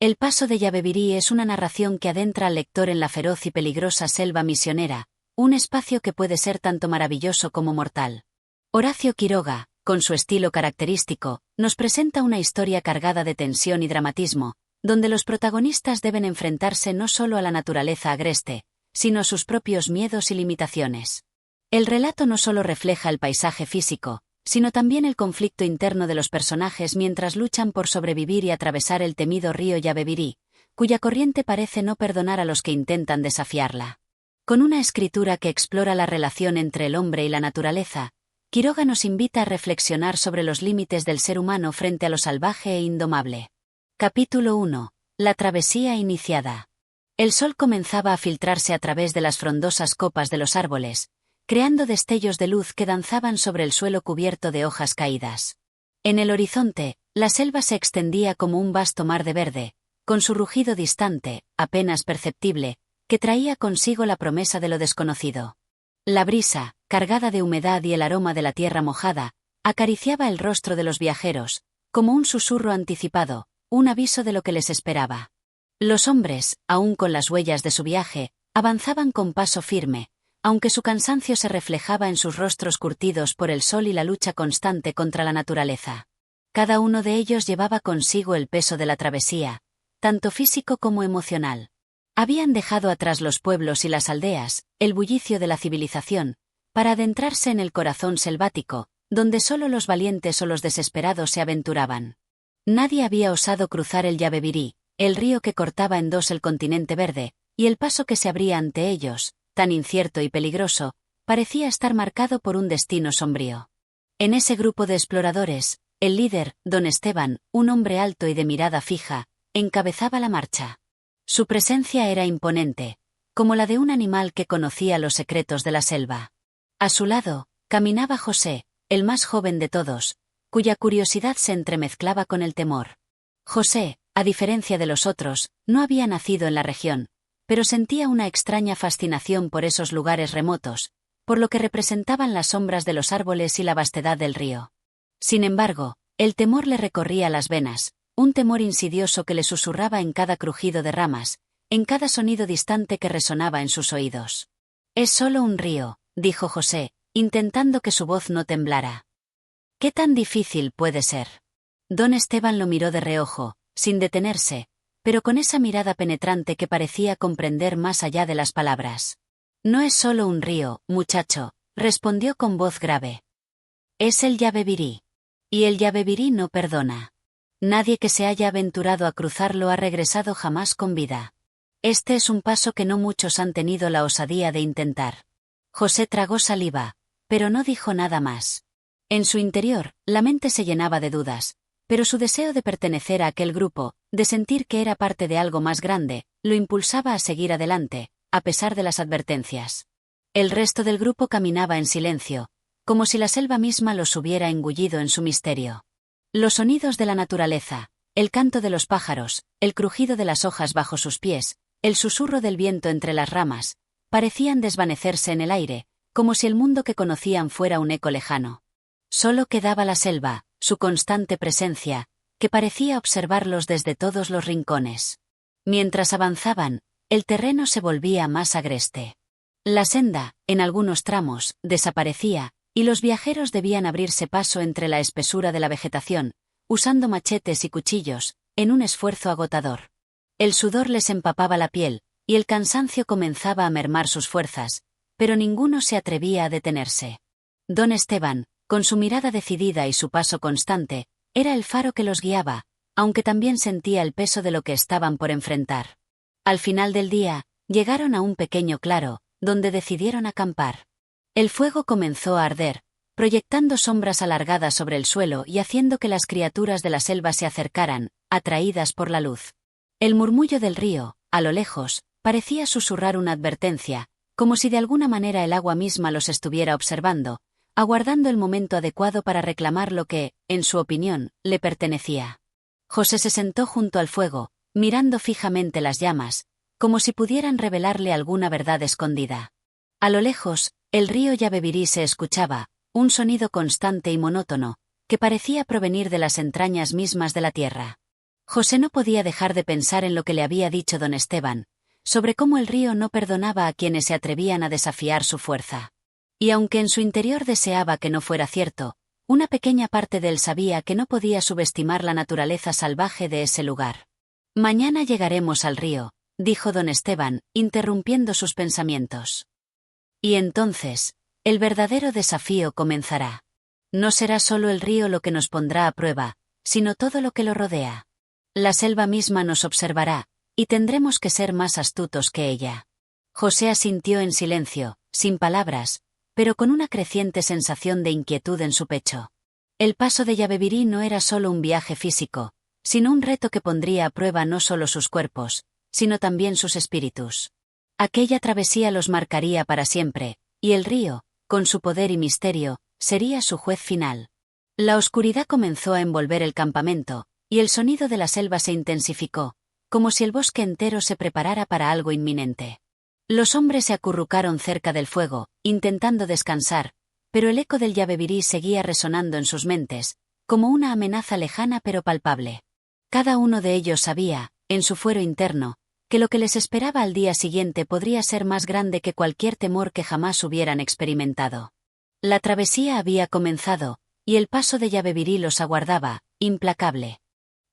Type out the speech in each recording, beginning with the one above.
El paso de Yabebirí es una narración que adentra al lector en la feroz y peligrosa selva misionera, un espacio que puede ser tanto maravilloso como mortal. Horacio Quiroga, con su estilo característico, nos presenta una historia cargada de tensión y dramatismo, donde los protagonistas deben enfrentarse no solo a la naturaleza agreste, sino a sus propios miedos y limitaciones. El relato no solo refleja el paisaje físico, sino también el conflicto interno de los personajes mientras luchan por sobrevivir y atravesar el temido río Yabebirí, cuya corriente parece no perdonar a los que intentan desafiarla. Con una escritura que explora la relación entre el hombre y la naturaleza, Quiroga nos invita a reflexionar sobre los límites del ser humano frente a lo salvaje e indomable. Capítulo 1. La travesía iniciada. El sol comenzaba a filtrarse a través de las frondosas copas de los árboles, creando destellos de luz que danzaban sobre el suelo cubierto de hojas caídas. En el horizonte, la selva se extendía como un vasto mar de verde, con su rugido distante, apenas perceptible, que traía consigo la promesa de lo desconocido. La brisa, cargada de humedad y el aroma de la tierra mojada, acariciaba el rostro de los viajeros, como un susurro anticipado, un aviso de lo que les esperaba. Los hombres, aún con las huellas de su viaje, avanzaban con paso firme, aunque su cansancio se reflejaba en sus rostros curtidos por el sol y la lucha constante contra la naturaleza. Cada uno de ellos llevaba consigo el peso de la travesía, tanto físico como emocional. Habían dejado atrás los pueblos y las aldeas, el bullicio de la civilización, para adentrarse en el corazón selvático, donde solo los valientes o los desesperados se aventuraban. Nadie había osado cruzar el Yabebirí, el río que cortaba en dos el continente verde, y el paso que se abría ante ellos, tan incierto y peligroso, parecía estar marcado por un destino sombrío. En ese grupo de exploradores, el líder, don Esteban, un hombre alto y de mirada fija, encabezaba la marcha. Su presencia era imponente, como la de un animal que conocía los secretos de la selva. A su lado, caminaba José, el más joven de todos, cuya curiosidad se entremezclaba con el temor. José, a diferencia de los otros, no había nacido en la región, pero sentía una extraña fascinación por esos lugares remotos, por lo que representaban las sombras de los árboles y la vastedad del río. Sin embargo, el temor le recorría las venas, un temor insidioso que le susurraba en cada crujido de ramas, en cada sonido distante que resonaba en sus oídos. «Es solo un río», dijo José, intentando que su voz no temblara. «¿Qué tan difícil puede ser?» Don Esteban lo miró de reojo, sin detenerse, pero con esa mirada penetrante que parecía comprender más allá de las palabras. «No es solo un río, muchacho», respondió con voz grave. «Es el Yabebirí. Y el Yabebirí no perdona. Nadie que se haya aventurado a cruzarlo ha regresado jamás con vida. Este es un paso que no muchos han tenido la osadía de intentar». José tragó saliva, pero no dijo nada más. En su interior, la mente se llenaba de dudas, pero su deseo de pertenecer a aquel grupo, de sentir que era parte de algo más grande, lo impulsaba a seguir adelante, a pesar de las advertencias. El resto del grupo caminaba en silencio, como si la selva misma los hubiera engullido en su misterio. Los sonidos de la naturaleza, el canto de los pájaros, el crujido de las hojas bajo sus pies, el susurro del viento entre las ramas, parecían desvanecerse en el aire, como si el mundo que conocían fuera un eco lejano. Solo quedaba la selva, su constante presencia, que parecía observarlos desde todos los rincones. Mientras avanzaban, el terreno se volvía más agreste. La senda, en algunos tramos, desaparecía, y los viajeros debían abrirse paso entre la espesura de la vegetación, usando machetes y cuchillos, en un esfuerzo agotador. El sudor les empapaba la piel, y el cansancio comenzaba a mermar sus fuerzas, pero ninguno se atrevía a detenerse. Don Esteban, con su mirada decidida y su paso constante, era el faro que los guiaba, aunque también sentía el peso de lo que estaban por enfrentar. Al final del día, llegaron a un pequeño claro, donde decidieron acampar. El fuego comenzó a arder, proyectando sombras alargadas sobre el suelo y haciendo que las criaturas de la selva se acercaran, atraídas por la luz. El murmullo del río, a lo lejos, parecía susurrar una advertencia, como si de alguna manera el agua misma los estuviera observando, aguardando el momento adecuado para reclamar lo que, en su opinión, le pertenecía. José se sentó junto al fuego, mirando fijamente las llamas, como si pudieran revelarle alguna verdad escondida. A lo lejos, el río Yabebirí se escuchaba, un sonido constante y monótono, que parecía provenir de las entrañas mismas de la tierra. José no podía dejar de pensar en lo que le había dicho don Esteban, sobre cómo el río no perdonaba a quienes se atrevían a desafiar su fuerza. Y aunque en su interior deseaba que no fuera cierto, una pequeña parte de él sabía que no podía subestimar la naturaleza salvaje de ese lugar. Mañana llegaremos al río, dijo don Esteban, interrumpiendo sus pensamientos. Y entonces, el verdadero desafío comenzará. No será solo el río lo que nos pondrá a prueba, sino todo lo que lo rodea. La selva misma nos observará, y tendremos que ser más astutos que ella. José asintió en silencio, sin palabras, pero con una creciente sensación de inquietud en su pecho. El paso de Yabebirí no era solo un viaje físico, sino un reto que pondría a prueba no solo sus cuerpos, sino también sus espíritus. Aquella travesía los marcaría para siempre, y el río, con su poder y misterio, sería su juez final. La oscuridad comenzó a envolver el campamento, y el sonido de la selva se intensificó, como si el bosque entero se preparara para algo inminente. Los hombres se acurrucaron cerca del fuego, intentando descansar, pero el eco del Yabebirí seguía resonando en sus mentes, como una amenaza lejana pero palpable. Cada uno de ellos sabía, en su fuero interno, que lo que les esperaba al día siguiente podría ser más grande que cualquier temor que jamás hubieran experimentado. La travesía había comenzado, y el paso de Yabebirí los aguardaba, implacable.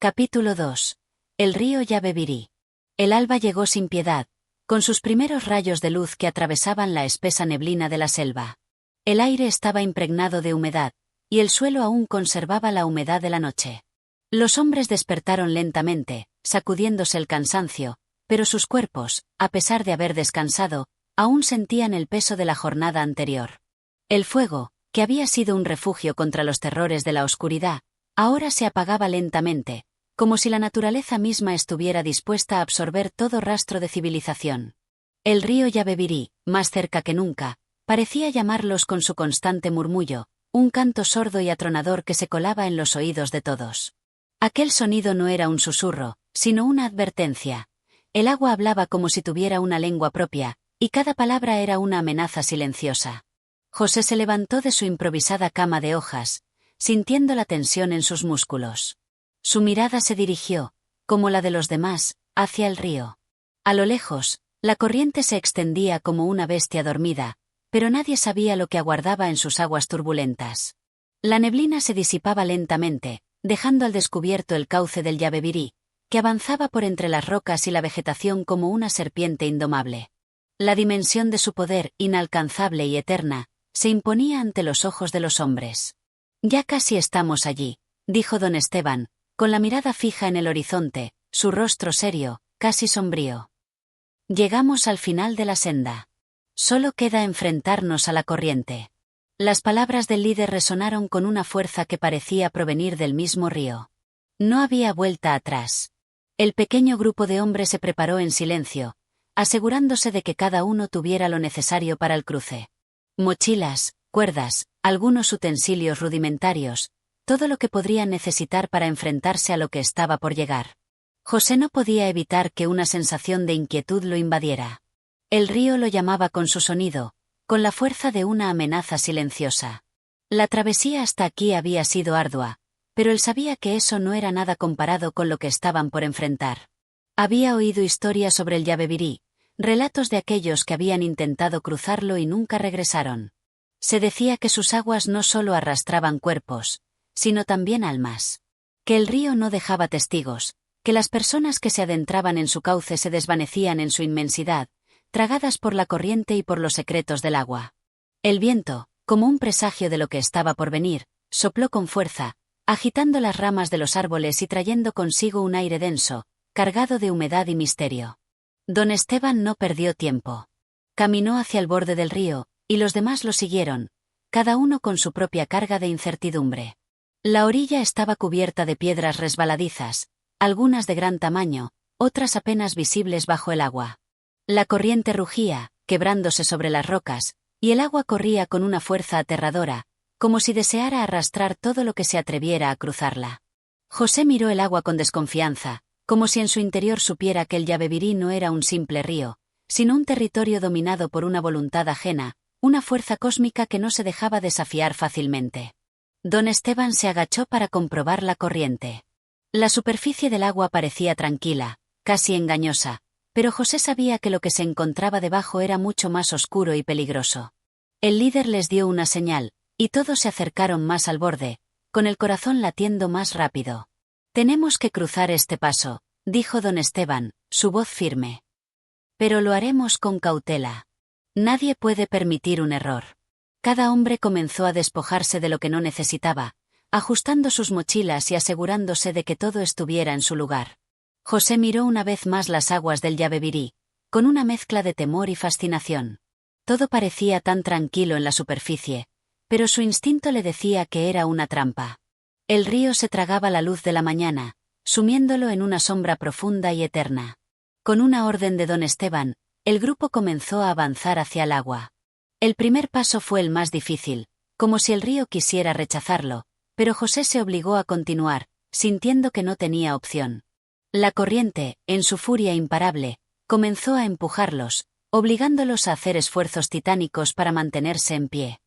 Capítulo 2. El río Yabebirí. El alba llegó sin piedad, con sus primeros rayos de luz que atravesaban la espesa neblina de la selva. El aire estaba impregnado de humedad, y el suelo aún conservaba la humedad de la noche. Los hombres despertaron lentamente, sacudiéndose el cansancio, pero sus cuerpos, a pesar de haber descansado, aún sentían el peso de la jornada anterior. El fuego, que había sido un refugio contra los terrores de la oscuridad, ahora se apagaba lentamente, como si la naturaleza misma estuviera dispuesta a absorber todo rastro de civilización. El río Yabebirí, más cerca que nunca, parecía llamarlos con su constante murmullo, un canto sordo y atronador que se colaba en los oídos de todos. Aquel sonido no era un susurro, sino una advertencia. El agua hablaba como si tuviera una lengua propia, y cada palabra era una amenaza silenciosa. José se levantó de su improvisada cama de hojas, sintiendo la tensión en sus músculos. Su mirada se dirigió, como la de los demás, hacia el río. A lo lejos, la corriente se extendía como una bestia dormida, pero nadie sabía lo que aguardaba en sus aguas turbulentas. La neblina se disipaba lentamente, dejando al descubierto el cauce del Yabebirí, que avanzaba por entre las rocas y la vegetación como una serpiente indomable. La dimensión de su poder, inalcanzable y eterna, se imponía ante los ojos de los hombres. «Ya casi estamos allí», dijo don Esteban, con la mirada fija en el horizonte, su rostro serio, casi sombrío. «Llegamos al final de la senda. Solo queda enfrentarnos a la corriente». Las palabras del líder resonaron con una fuerza que parecía provenir del mismo río. No había vuelta atrás. El pequeño grupo de hombres se preparó en silencio, asegurándose de que cada uno tuviera lo necesario para el cruce. Mochilas, cuerdas, algunos utensilios rudimentarios, todo lo que podrían necesitar para enfrentarse a lo que estaba por llegar. José no podía evitar que una sensación de inquietud lo invadiera. El río lo llamaba con su sonido, con la fuerza de una amenaza silenciosa. La travesía hasta aquí había sido ardua, pero él sabía que eso no era nada comparado con lo que estaban por enfrentar. Había oído historias sobre el Yabebirí, relatos de aquellos que habían intentado cruzarlo y nunca regresaron. Se decía que sus aguas no solo arrastraban cuerpos, sino también almas. Que el río no dejaba testigos, que las personas que se adentraban en su cauce se desvanecían en su inmensidad, tragadas por la corriente y por los secretos del agua. El viento, como un presagio de lo que estaba por venir, sopló con fuerza, agitando las ramas de los árboles y trayendo consigo un aire denso, cargado de humedad y misterio. Don Esteban no perdió tiempo. Caminó hacia el borde del río, y los demás lo siguieron, cada uno con su propia carga de incertidumbre. La orilla estaba cubierta de piedras resbaladizas, algunas de gran tamaño, otras apenas visibles bajo el agua. La corriente rugía, quebrándose sobre las rocas, y el agua corría con una fuerza aterradora, como si deseara arrastrar todo lo que se atreviera a cruzarla. José miró el agua con desconfianza, como si en su interior supiera que el Yabebirí no era un simple río, sino un territorio dominado por una voluntad ajena, una fuerza cósmica que no se dejaba desafiar fácilmente. Don Esteban se agachó para comprobar la corriente. La superficie del agua parecía tranquila, casi engañosa, pero José sabía que lo que se encontraba debajo era mucho más oscuro y peligroso. El líder les dio una señal, y todos se acercaron más al borde, con el corazón latiendo más rápido. «Tenemos que cruzar este paso», dijo don Esteban, su voz firme. «Pero lo haremos con cautela. Nadie puede permitir un error». Cada hombre comenzó a despojarse de lo que no necesitaba, ajustando sus mochilas y asegurándose de que todo estuviera en su lugar. José miró una vez más las aguas del Yabebirí, con una mezcla de temor y fascinación. Todo parecía tan tranquilo en la superficie, pero su instinto le decía que era una trampa. El río se tragaba la luz de la mañana, sumiéndolo en una sombra profunda y eterna. Con una orden de don Esteban, el grupo comenzó a avanzar hacia el agua. El primer paso fue el más difícil, como si el río quisiera rechazarlo, pero José se obligó a continuar, sintiendo que no tenía opción. La corriente, en su furia imparable, comenzó a empujarlos, obligándolos a hacer esfuerzos titánicos para mantenerse en pie.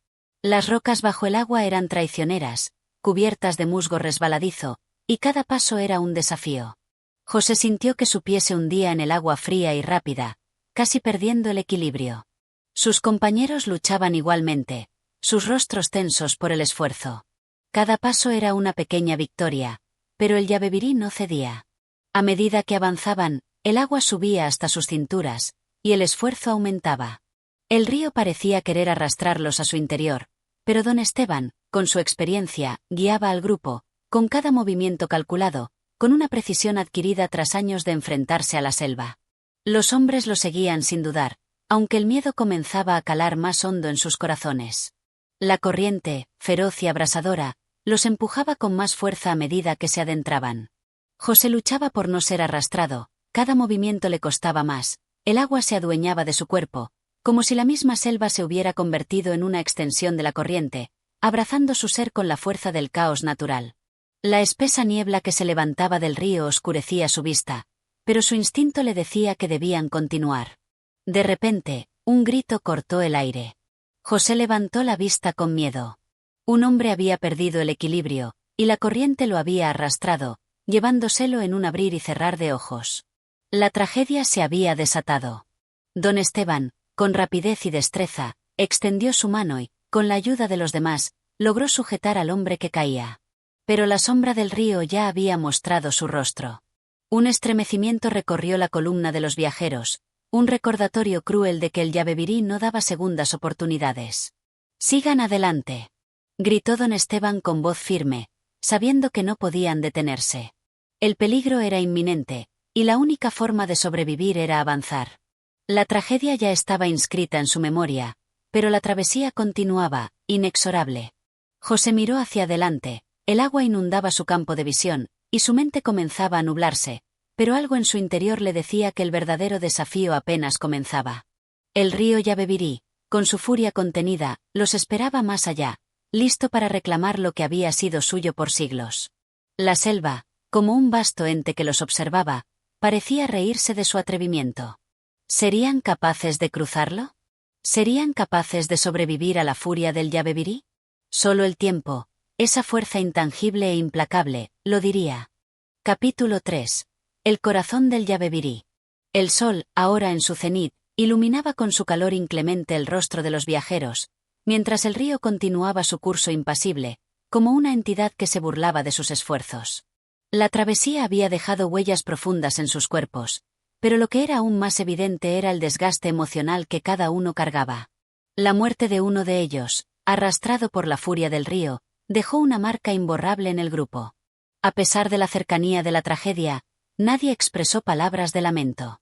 Las rocas bajo el agua eran traicioneras, cubiertas de musgo resbaladizo, y cada paso era un desafío. José sintió que su pie se hundía en el agua fría y rápida, casi perdiendo el equilibrio. Sus compañeros luchaban igualmente, sus rostros tensos por el esfuerzo. Cada paso era una pequeña victoria, pero el Yabebirí no cedía. A medida que avanzaban, el agua subía hasta sus cinturas, y el esfuerzo aumentaba. El río parecía querer arrastrarlos a su interior, pero don Esteban, con su experiencia, guiaba al grupo, con cada movimiento calculado, con una precisión adquirida tras años de enfrentarse a la selva. Los hombres lo seguían sin dudar, aunque el miedo comenzaba a calar más hondo en sus corazones. La corriente, feroz y abrasadora, los empujaba con más fuerza a medida que se adentraban. José luchaba por no ser arrastrado, cada movimiento le costaba más, el agua se adueñaba de su cuerpo, como si la misma selva se hubiera convertido en una extensión de la corriente, abrazando su ser con la fuerza del caos natural. La espesa niebla que se levantaba del río oscurecía su vista, pero su instinto le decía que debían continuar. De repente, un grito cortó el aire. José levantó la vista con miedo. Un hombre había perdido el equilibrio, y la corriente lo había arrastrado, llevándoselo en un abrir y cerrar de ojos. La tragedia se había desatado. Don Esteban, con rapidez y destreza, extendió su mano y, con la ayuda de los demás, logró sujetar al hombre que caía. Pero la sombra del río ya había mostrado su rostro. Un estremecimiento recorrió la columna de los viajeros, un recordatorio cruel de que el Yabebirí no daba segundas oportunidades. «Sigan adelante», gritó don Esteban con voz firme, sabiendo que no podían detenerse. El peligro era inminente, y la única forma de sobrevivir era avanzar. La tragedia ya estaba inscrita en su memoria, pero la travesía continuaba, inexorable. José miró hacia adelante, el agua inundaba su campo de visión, y su mente comenzaba a nublarse, pero algo en su interior le decía que el verdadero desafío apenas comenzaba. El río Yabebirí, con su furia contenida, los esperaba más allá, listo para reclamar lo que había sido suyo por siglos. La selva, como un vasto ente que los observaba, parecía reírse de su atrevimiento. ¿Serían capaces de cruzarlo? ¿Serían capaces de sobrevivir a la furia del Yabebirí? Solo el tiempo, esa fuerza intangible e implacable, lo diría. Capítulo 3. El corazón del Yabebirí. El sol, ahora en su cenit, iluminaba con su calor inclemente el rostro de los viajeros, mientras el río continuaba su curso impasible, como una entidad que se burlaba de sus esfuerzos. La travesía había dejado huellas profundas en sus cuerpos, pero lo que era aún más evidente era el desgaste emocional que cada uno cargaba. La muerte de uno de ellos, arrastrado por la furia del río, dejó una marca imborrable en el grupo. A pesar de la cercanía de la tragedia, nadie expresó palabras de lamento.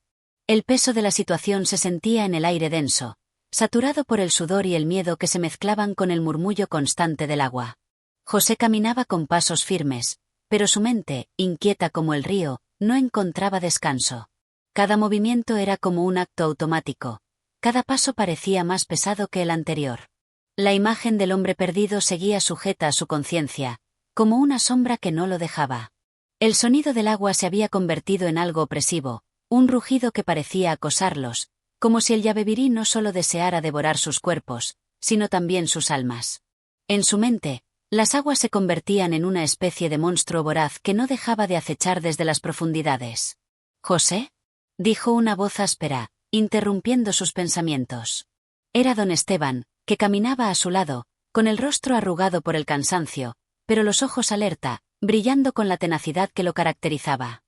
El peso de la situación se sentía en el aire denso, saturado por el sudor y el miedo que se mezclaban con el murmullo constante del agua. José caminaba con pasos firmes, pero su mente, inquieta como el río, no encontraba descanso. Cada movimiento era como un acto automático, cada paso parecía más pesado que el anterior. La imagen del hombre perdido seguía sujeta a su conciencia, como una sombra que no lo dejaba. El sonido del agua se había convertido en algo opresivo, un rugido que parecía acosarlos, como si el Yabebirí no solo deseara devorar sus cuerpos, sino también sus almas. En su mente, Las aguas se convertían en una especie de monstruo voraz que no dejaba de acechar desde las profundidades. «¿José?», dijo una voz áspera, interrumpiendo sus pensamientos. Era don Esteban, que caminaba a su lado, con el rostro arrugado por el cansancio, pero los ojos alerta, brillando con la tenacidad que lo caracterizaba.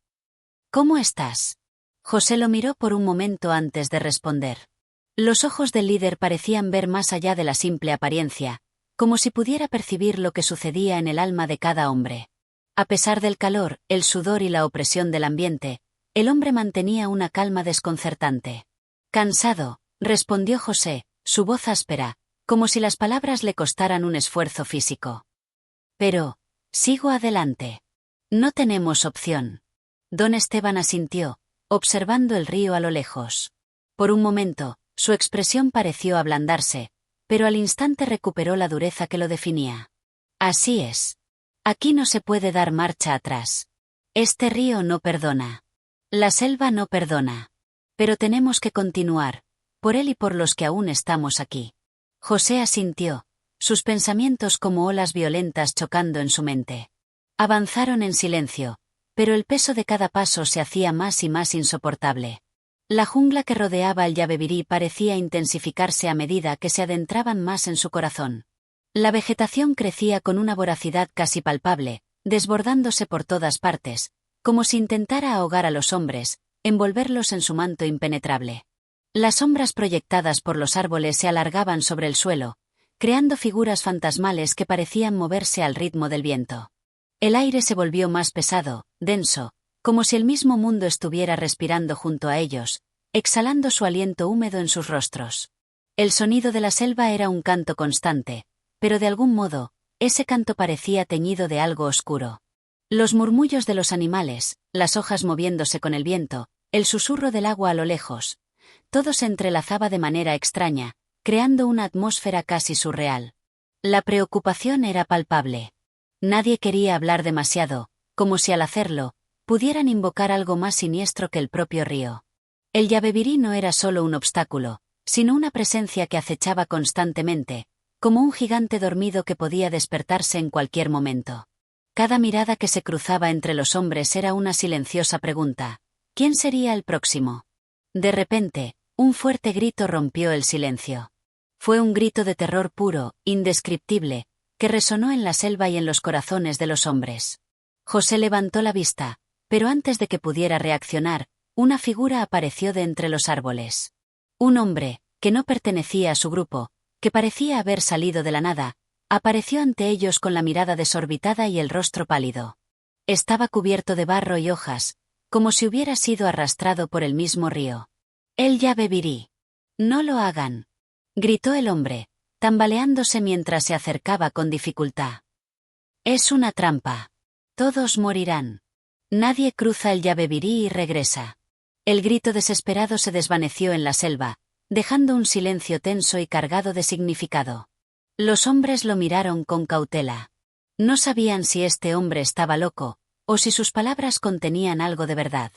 «¿Cómo estás?». José lo miró por un momento antes de responder. Los ojos del líder parecían ver más allá de la simple apariencia, como si pudiera percibir lo que sucedía en el alma de cada hombre. A pesar del calor, el sudor y la opresión del ambiente, el hombre mantenía una calma desconcertante. «Cansado», respondió José, su voz áspera, como si las palabras le costaran un esfuerzo físico. «Pero, sigo adelante. No tenemos opción». Don Esteban asintió, observando el río a lo lejos. Por un momento, su expresión pareció ablandarse, pero al instante recuperó la dureza que lo definía. «Así es. Aquí no se puede dar marcha atrás. Este río no perdona. La selva no perdona. Pero tenemos que continuar, por él y por los que aún estamos aquí». José asintió, sus pensamientos como olas violentas chocando en su mente. Avanzaron en silencio, pero el peso de cada paso se hacía más y más insoportable. La jungla que rodeaba el Yabebirí parecía intensificarse a medida que se adentraban más en su corazón. La vegetación crecía con una voracidad casi palpable, desbordándose por todas partes, como si intentara ahogar a los hombres, envolverlos en su manto impenetrable. Las sombras proyectadas por los árboles se alargaban sobre el suelo, creando figuras fantasmales que parecían moverse al ritmo del viento. El aire se volvió más pesado, denso, como si el mismo mundo estuviera respirando junto a ellos, exhalando su aliento húmedo en sus rostros. El sonido de la selva era un canto constante, pero de algún modo, ese canto parecía teñido de algo oscuro. Los murmullos de los animales, las hojas moviéndose con el viento, el susurro del agua a lo lejos, todo se entrelazaba de manera extraña, creando una atmósfera casi surreal. La preocupación era palpable. Nadie quería hablar demasiado, como si al hacerlo, pudieran invocar algo más siniestro que el propio río. El Yabebirí no era solo un obstáculo, sino una presencia que acechaba constantemente, como un gigante dormido que podía despertarse en cualquier momento. Cada mirada que se cruzaba entre los hombres era una silenciosa pregunta: ¿quién sería el próximo? De repente, un fuerte grito rompió el silencio. Fue un grito de terror puro, indescriptible, que resonó en la selva y en los corazones de los hombres. José levantó la vista, pero antes de que pudiera reaccionar, una figura apareció de entre los árboles. Un hombre, que no pertenecía a su grupo, que parecía haber salido de la nada, apareció ante ellos con la mirada desorbitada y el rostro pálido. Estaba cubierto de barro y hojas, como si hubiera sido arrastrado por el mismo río. «El Yabebirí. No lo hagan», gritó el hombre, tambaleándose mientras se acercaba con dificultad. «Es una trampa. Todos morirán. Nadie cruza el Yabebirí y regresa». El grito desesperado se desvaneció en la selva, dejando un silencio tenso y cargado de significado. Los hombres lo miraron con cautela. No sabían si este hombre estaba loco, o si sus palabras contenían algo de verdad.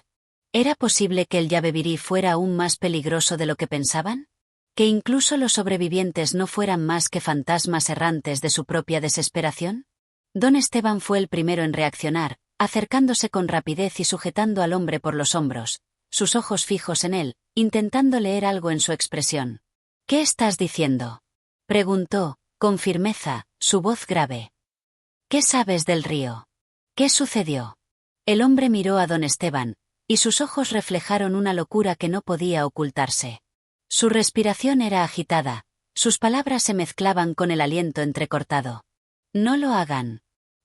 ¿Era posible que el Yabebirí fuera aún más peligroso de lo que pensaban? ¿Que incluso los sobrevivientes no fueran más que fantasmas errantes de su propia desesperación? Don Esteban fue el primero en reaccionar, acercándose con rapidez y sujetando al hombre por los hombros, sus ojos fijos en él, intentando leer algo en su expresión. «¿Qué estás diciendo?», preguntó, con firmeza, su voz grave. «¿Qué sabes del río? ¿Qué sucedió?». El hombre miró a don Esteban, y sus ojos reflejaron una locura que no podía ocultarse. Su respiración era agitada, sus palabras se mezclaban con el aliento entrecortado. «No lo hagan.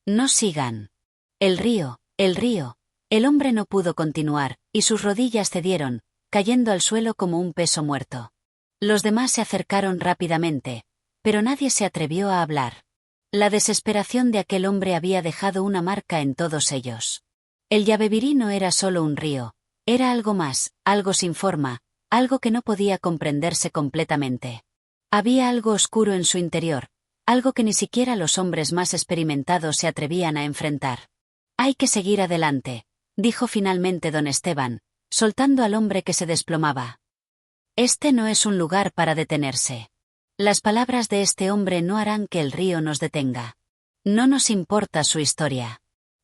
No sigan. El río, el río». El hombre no pudo continuar, y sus rodillas cedieron, cayendo al suelo como un peso muerto. Los demás se acercaron rápidamente, pero nadie se atrevió a hablar. La desesperación de aquel hombre había dejado una marca en todos ellos. El Yabebirí no era solo un río, era algo más, algo sin forma, algo que no podía comprenderse completamente. Había algo oscuro en su interior, algo que ni siquiera los hombres más experimentados se atrevían a enfrentar. «Hay que seguir adelante», dijo finalmente don Esteban, soltando al hombre que se desplomaba. «Este no es un lugar para detenerse. Las palabras de este hombre no harán que el río nos detenga. No nos importa su historia.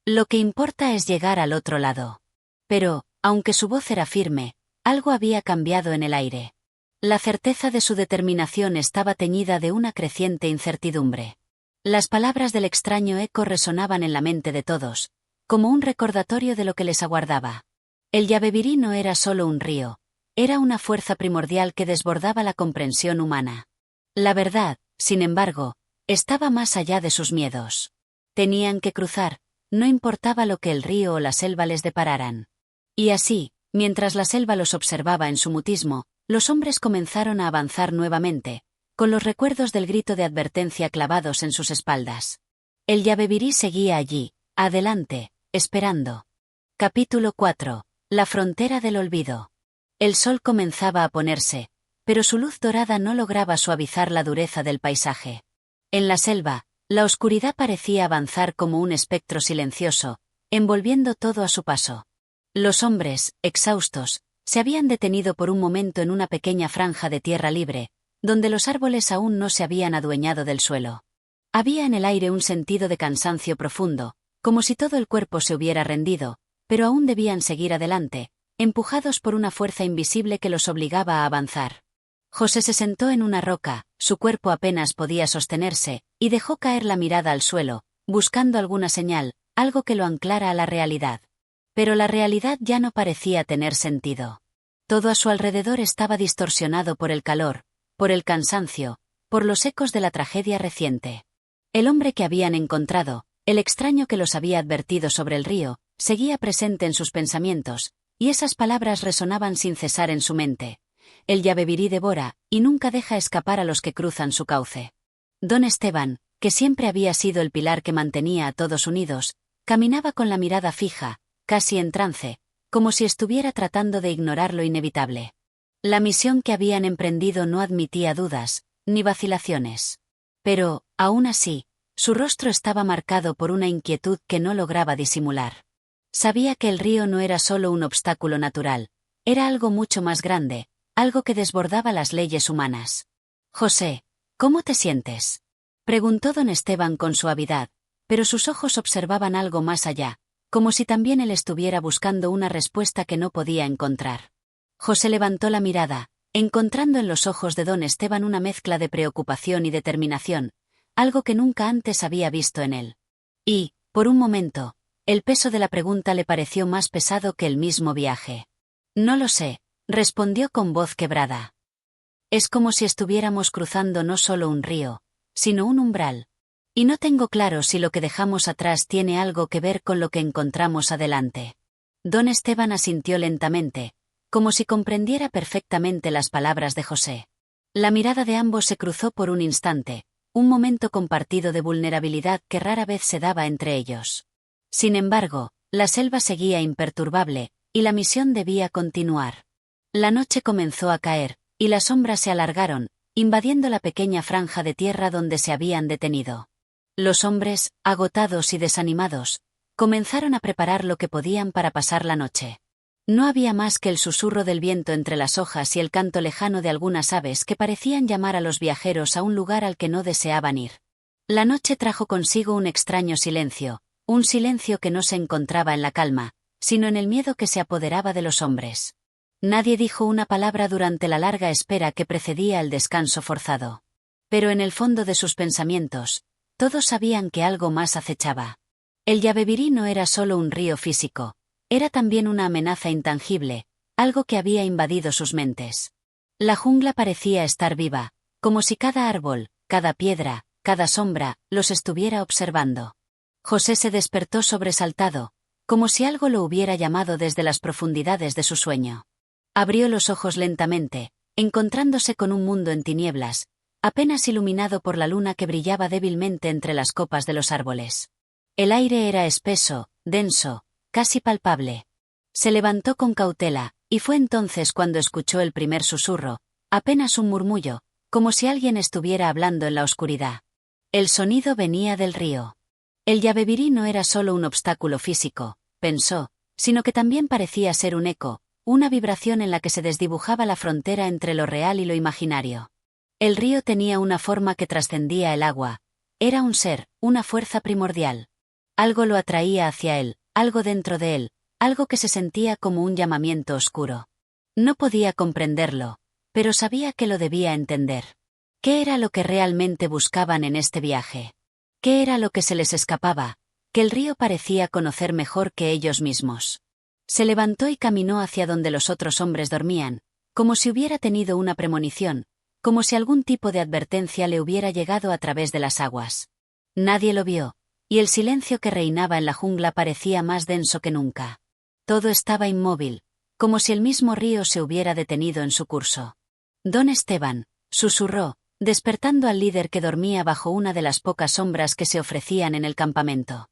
Lo que importa es llegar al otro lado. Pero, aunque su voz era firme, algo había cambiado en el aire. La certeza de su determinación estaba teñida de una creciente incertidumbre. Las palabras del extraño eco resonaban en la mente de todos, como un recordatorio de lo que les aguardaba. El Yabebirí no era solo un río, era una fuerza primordial que desbordaba la comprensión humana. La verdad, sin embargo, estaba más allá de sus miedos. Tenían que cruzar, no importaba lo que el río o la selva les depararan. Y así, mientras la selva los observaba en su mutismo, los hombres comenzaron a avanzar nuevamente, con los recuerdos del grito de advertencia clavados en sus espaldas. El Yabebirí seguía allí, adelante, esperando. Capítulo 4. La frontera del olvido. El sol comenzaba a ponerse, pero su luz dorada no lograba suavizar la dureza del paisaje. En la selva, la oscuridad parecía avanzar como un espectro silencioso, envolviendo todo a su paso. Los hombres, exhaustos, se habían detenido por un momento en una pequeña franja de tierra libre, donde los árboles aún no se habían adueñado del suelo. Había en el aire un sentido de cansancio profundo, como si todo el cuerpo se hubiera rendido, pero aún debían seguir adelante, empujados por una fuerza invisible que los obligaba a avanzar. José se sentó en una roca, su cuerpo apenas podía sostenerse, y dejó caer la mirada al suelo, buscando alguna señal, algo que lo anclara a la realidad. Pero la realidad ya no parecía tener sentido. Todo a su alrededor estaba distorsionado por el calor, por el cansancio, por los ecos de la tragedia reciente. El hombre que habían encontrado, el extraño que los había advertido sobre el río, seguía presente en sus pensamientos, y esas palabras resonaban sin cesar en su mente. El Yabebirí devora, y nunca deja escapar a los que cruzan su cauce. Don Esteban, que siempre había sido el pilar que mantenía a todos unidos, caminaba con la mirada fija, casi en trance, como si estuviera tratando de ignorar lo inevitable. La misión que habían emprendido no admitía dudas, ni vacilaciones. Pero, aún así, su rostro estaba marcado por una inquietud que no lograba disimular. Sabía que el río no era solo un obstáculo natural, era algo mucho más grande, algo que desbordaba las leyes humanas. «José, ¿cómo te sientes?», preguntó don Esteban con suavidad, pero sus ojos observaban algo más allá, como si también él estuviera buscando una respuesta que no podía encontrar. José levantó la mirada, encontrando en los ojos de don Esteban una mezcla de preocupación y determinación, algo que nunca antes había visto en él. Y, por un momento, el peso de la pregunta le pareció más pesado que el mismo viaje. «No lo sé», respondió con voz quebrada. «Es como si estuviéramos cruzando no solo un río, sino un umbral. Y no tengo claro si lo que dejamos atrás tiene algo que ver con lo que encontramos adelante». Don Esteban asintió lentamente, como si comprendiera perfectamente las palabras de José. La mirada de ambos se cruzó por un instante, un momento compartido de vulnerabilidad que rara vez se daba entre ellos. Sin embargo, la selva seguía imperturbable, y la misión debía continuar. La noche comenzó a caer, y las sombras se alargaron, invadiendo la pequeña franja de tierra donde se habían detenido. Los hombres, agotados y desanimados, comenzaron a preparar lo que podían para pasar la noche. No había más que el susurro del viento entre las hojas y el canto lejano de algunas aves que parecían llamar a los viajeros a un lugar al que no deseaban ir. La noche trajo consigo un extraño silencio, un silencio que no se encontraba en la calma, sino en el miedo que se apoderaba de los hombres. Nadie dijo una palabra durante la larga espera que precedía el descanso forzado. Pero en el fondo de sus pensamientos, todos sabían que algo más acechaba. El Yabebirí no era solo un río físico, era también una amenaza intangible, algo que había invadido sus mentes. La jungla parecía estar viva, como si cada árbol, cada piedra, cada sombra, los estuviera observando. José se despertó sobresaltado, como si algo lo hubiera llamado desde las profundidades de su sueño. Abrió los ojos lentamente, encontrándose con un mundo en tinieblas, apenas iluminado por la luna que brillaba débilmente entre las copas de los árboles. El aire era espeso, denso, casi palpable. Se levantó con cautela, y fue entonces cuando escuchó el primer susurro, apenas un murmullo, como si alguien estuviera hablando en la oscuridad. El sonido venía del río. El Yabebirí no era solo un obstáculo físico, pensó, sino que también parecía ser un eco, una vibración en la que se desdibujaba la frontera entre lo real y lo imaginario. El río tenía una forma que trascendía el agua, era un ser, una fuerza primordial. Algo lo atraía hacia él, algo dentro de él, algo que se sentía como un llamamiento oscuro. No podía comprenderlo, pero sabía que lo debía entender. ¿Qué era lo que realmente buscaban en este viaje? ¿Qué era lo que se les escapaba, que el río parecía conocer mejor que ellos mismos? Se levantó y caminó hacia donde los otros hombres dormían, como si hubiera tenido una premonición, como si algún tipo de advertencia le hubiera llegado a través de las aguas. Nadie lo vio, y el silencio que reinaba en la jungla parecía más denso que nunca. Todo estaba inmóvil, como si el mismo río se hubiera detenido en su curso. Don Esteban, susurró, despertando al líder que dormía bajo una de las pocas sombras que se ofrecían en el campamento.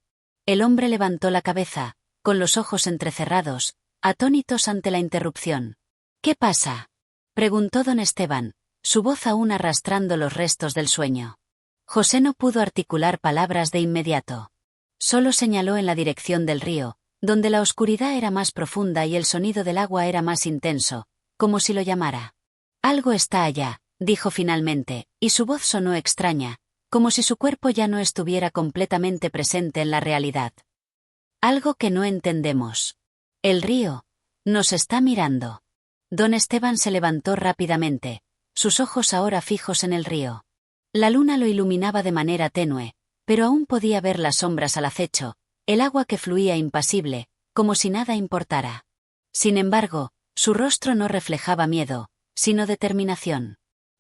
El hombre levantó la cabeza, con los ojos entrecerrados, atónitos ante la interrupción. «¿Qué pasa?», preguntó don Esteban, su voz aún arrastrando los restos del sueño. José no pudo articular palabras de inmediato. Solo señaló en la dirección del río, donde la oscuridad era más profunda y el sonido del agua era más intenso, como si lo llamara. «Algo está allá», dijo finalmente, y su voz sonó extraña, como si su cuerpo ya no estuviera completamente presente en la realidad. «Algo que no entendemos. El río nos está mirando». Don Esteban se levantó rápidamente, sus ojos ahora fijos en el río. La luna lo iluminaba de manera tenue, pero aún podía ver las sombras al acecho, el agua que fluía impasible, como si nada importara. Sin embargo, su rostro no reflejaba miedo, sino determinación.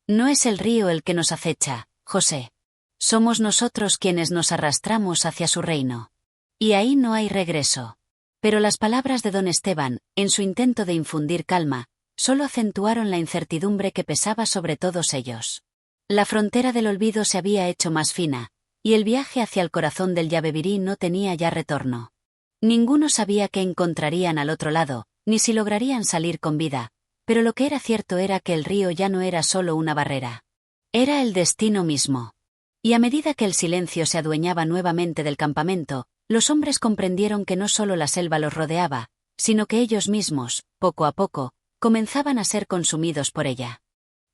«No es el río el que nos acecha, José. Somos nosotros quienes nos arrastramos hacia su reino. Y ahí no hay regreso». Pero las palabras de don Esteban, en su intento de infundir calma, solo acentuaron la incertidumbre que pesaba sobre todos ellos. La frontera del olvido se había hecho más fina, y el viaje hacia el corazón del Yabebirí no tenía ya retorno. Ninguno sabía qué encontrarían al otro lado, ni si lograrían salir con vida, pero lo que era cierto era que el río ya no era solo una barrera. Era el destino mismo. Y a medida que el silencio se adueñaba nuevamente del campamento, los hombres comprendieron que no solo la selva los rodeaba, sino que ellos mismos, poco a poco, comenzaban a ser consumidos por ella.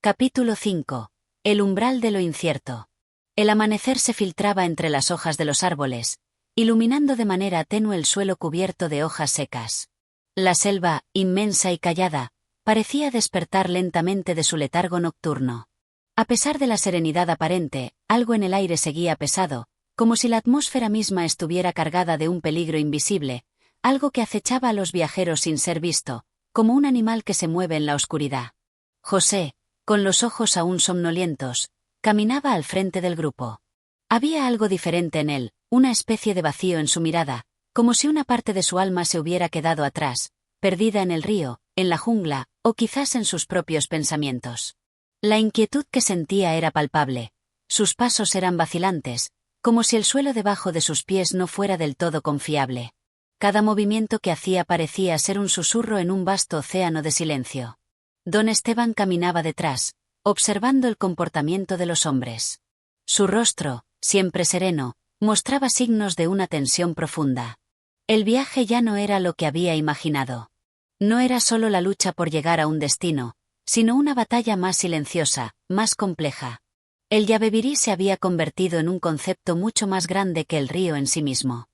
Capítulo 5. El umbral de lo incierto. El amanecer se filtraba entre las hojas de los árboles, iluminando de manera tenue el suelo cubierto de hojas secas. La selva, inmensa y callada, parecía despertar lentamente de su letargo nocturno. A pesar de la serenidad aparente, algo en el aire seguía pesado, como si la atmósfera misma estuviera cargada de un peligro invisible, algo que acechaba a los viajeros sin ser visto, como un animal que se mueve en la oscuridad. José, con los ojos aún somnolientos, caminaba al frente del grupo. Había algo diferente en él, una especie de vacío en su mirada, como si una parte de su alma se hubiera quedado atrás, perdida en el río, en la jungla, o quizás en sus propios pensamientos. La inquietud que sentía era palpable. Sus pasos eran vacilantes, como si el suelo debajo de sus pies no fuera del todo confiable. Cada movimiento que hacía parecía ser un susurro en un vasto océano de silencio. Don Esteban caminaba detrás, observando el comportamiento de los hombres. Su rostro, siempre sereno, mostraba signos de una tensión profunda. El viaje ya no era lo que había imaginado. No era solo la lucha por llegar a un destino, sino una batalla más silenciosa, más compleja. El Yabebirí se había convertido en un concepto mucho más grande que el río en sí mismo.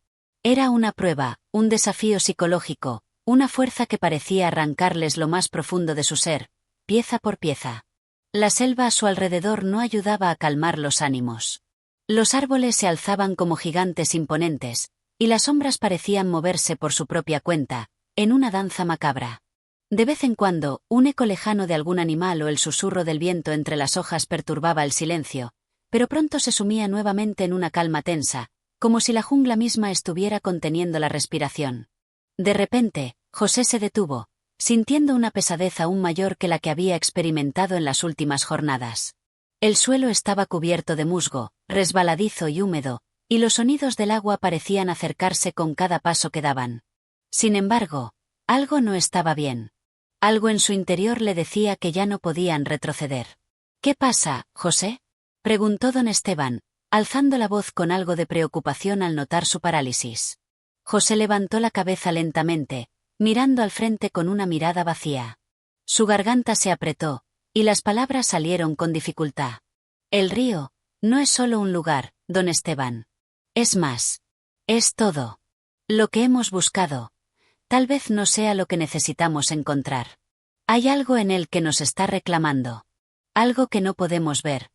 Era una prueba, un desafío psicológico, una fuerza que parecía arrancarles lo más profundo de su ser, pieza por pieza. La selva a su alrededor no ayudaba a calmar los ánimos. Los árboles se alzaban como gigantes imponentes, y las sombras parecían moverse por su propia cuenta, en una danza macabra. De vez en cuando, un eco lejano de algún animal o el susurro del viento entre las hojas perturbaba el silencio, pero pronto se sumía nuevamente en una calma tensa, como si la jungla misma estuviera conteniendo la respiración. De repente, José se detuvo, sintiendo una pesadez aún mayor que la que había experimentado en las últimas jornadas. El suelo estaba cubierto de musgo, resbaladizo y húmedo, y los sonidos del agua parecían acercarse con cada paso que daban. Sin embargo, algo no estaba bien. Algo en su interior le decía que ya no podían retroceder. «¿Qué pasa, José?», preguntó don Esteban, alzando la voz con algo de preocupación al notar su parálisis. José levantó la cabeza lentamente, mirando al frente con una mirada vacía. Su garganta se apretó, y las palabras salieron con dificultad. «El río no es solo un lugar, don Esteban. Es más. Es todo. Lo que hemos buscado. Tal vez no sea lo que necesitamos encontrar. Hay algo en él que nos está reclamando. Algo que no podemos ver,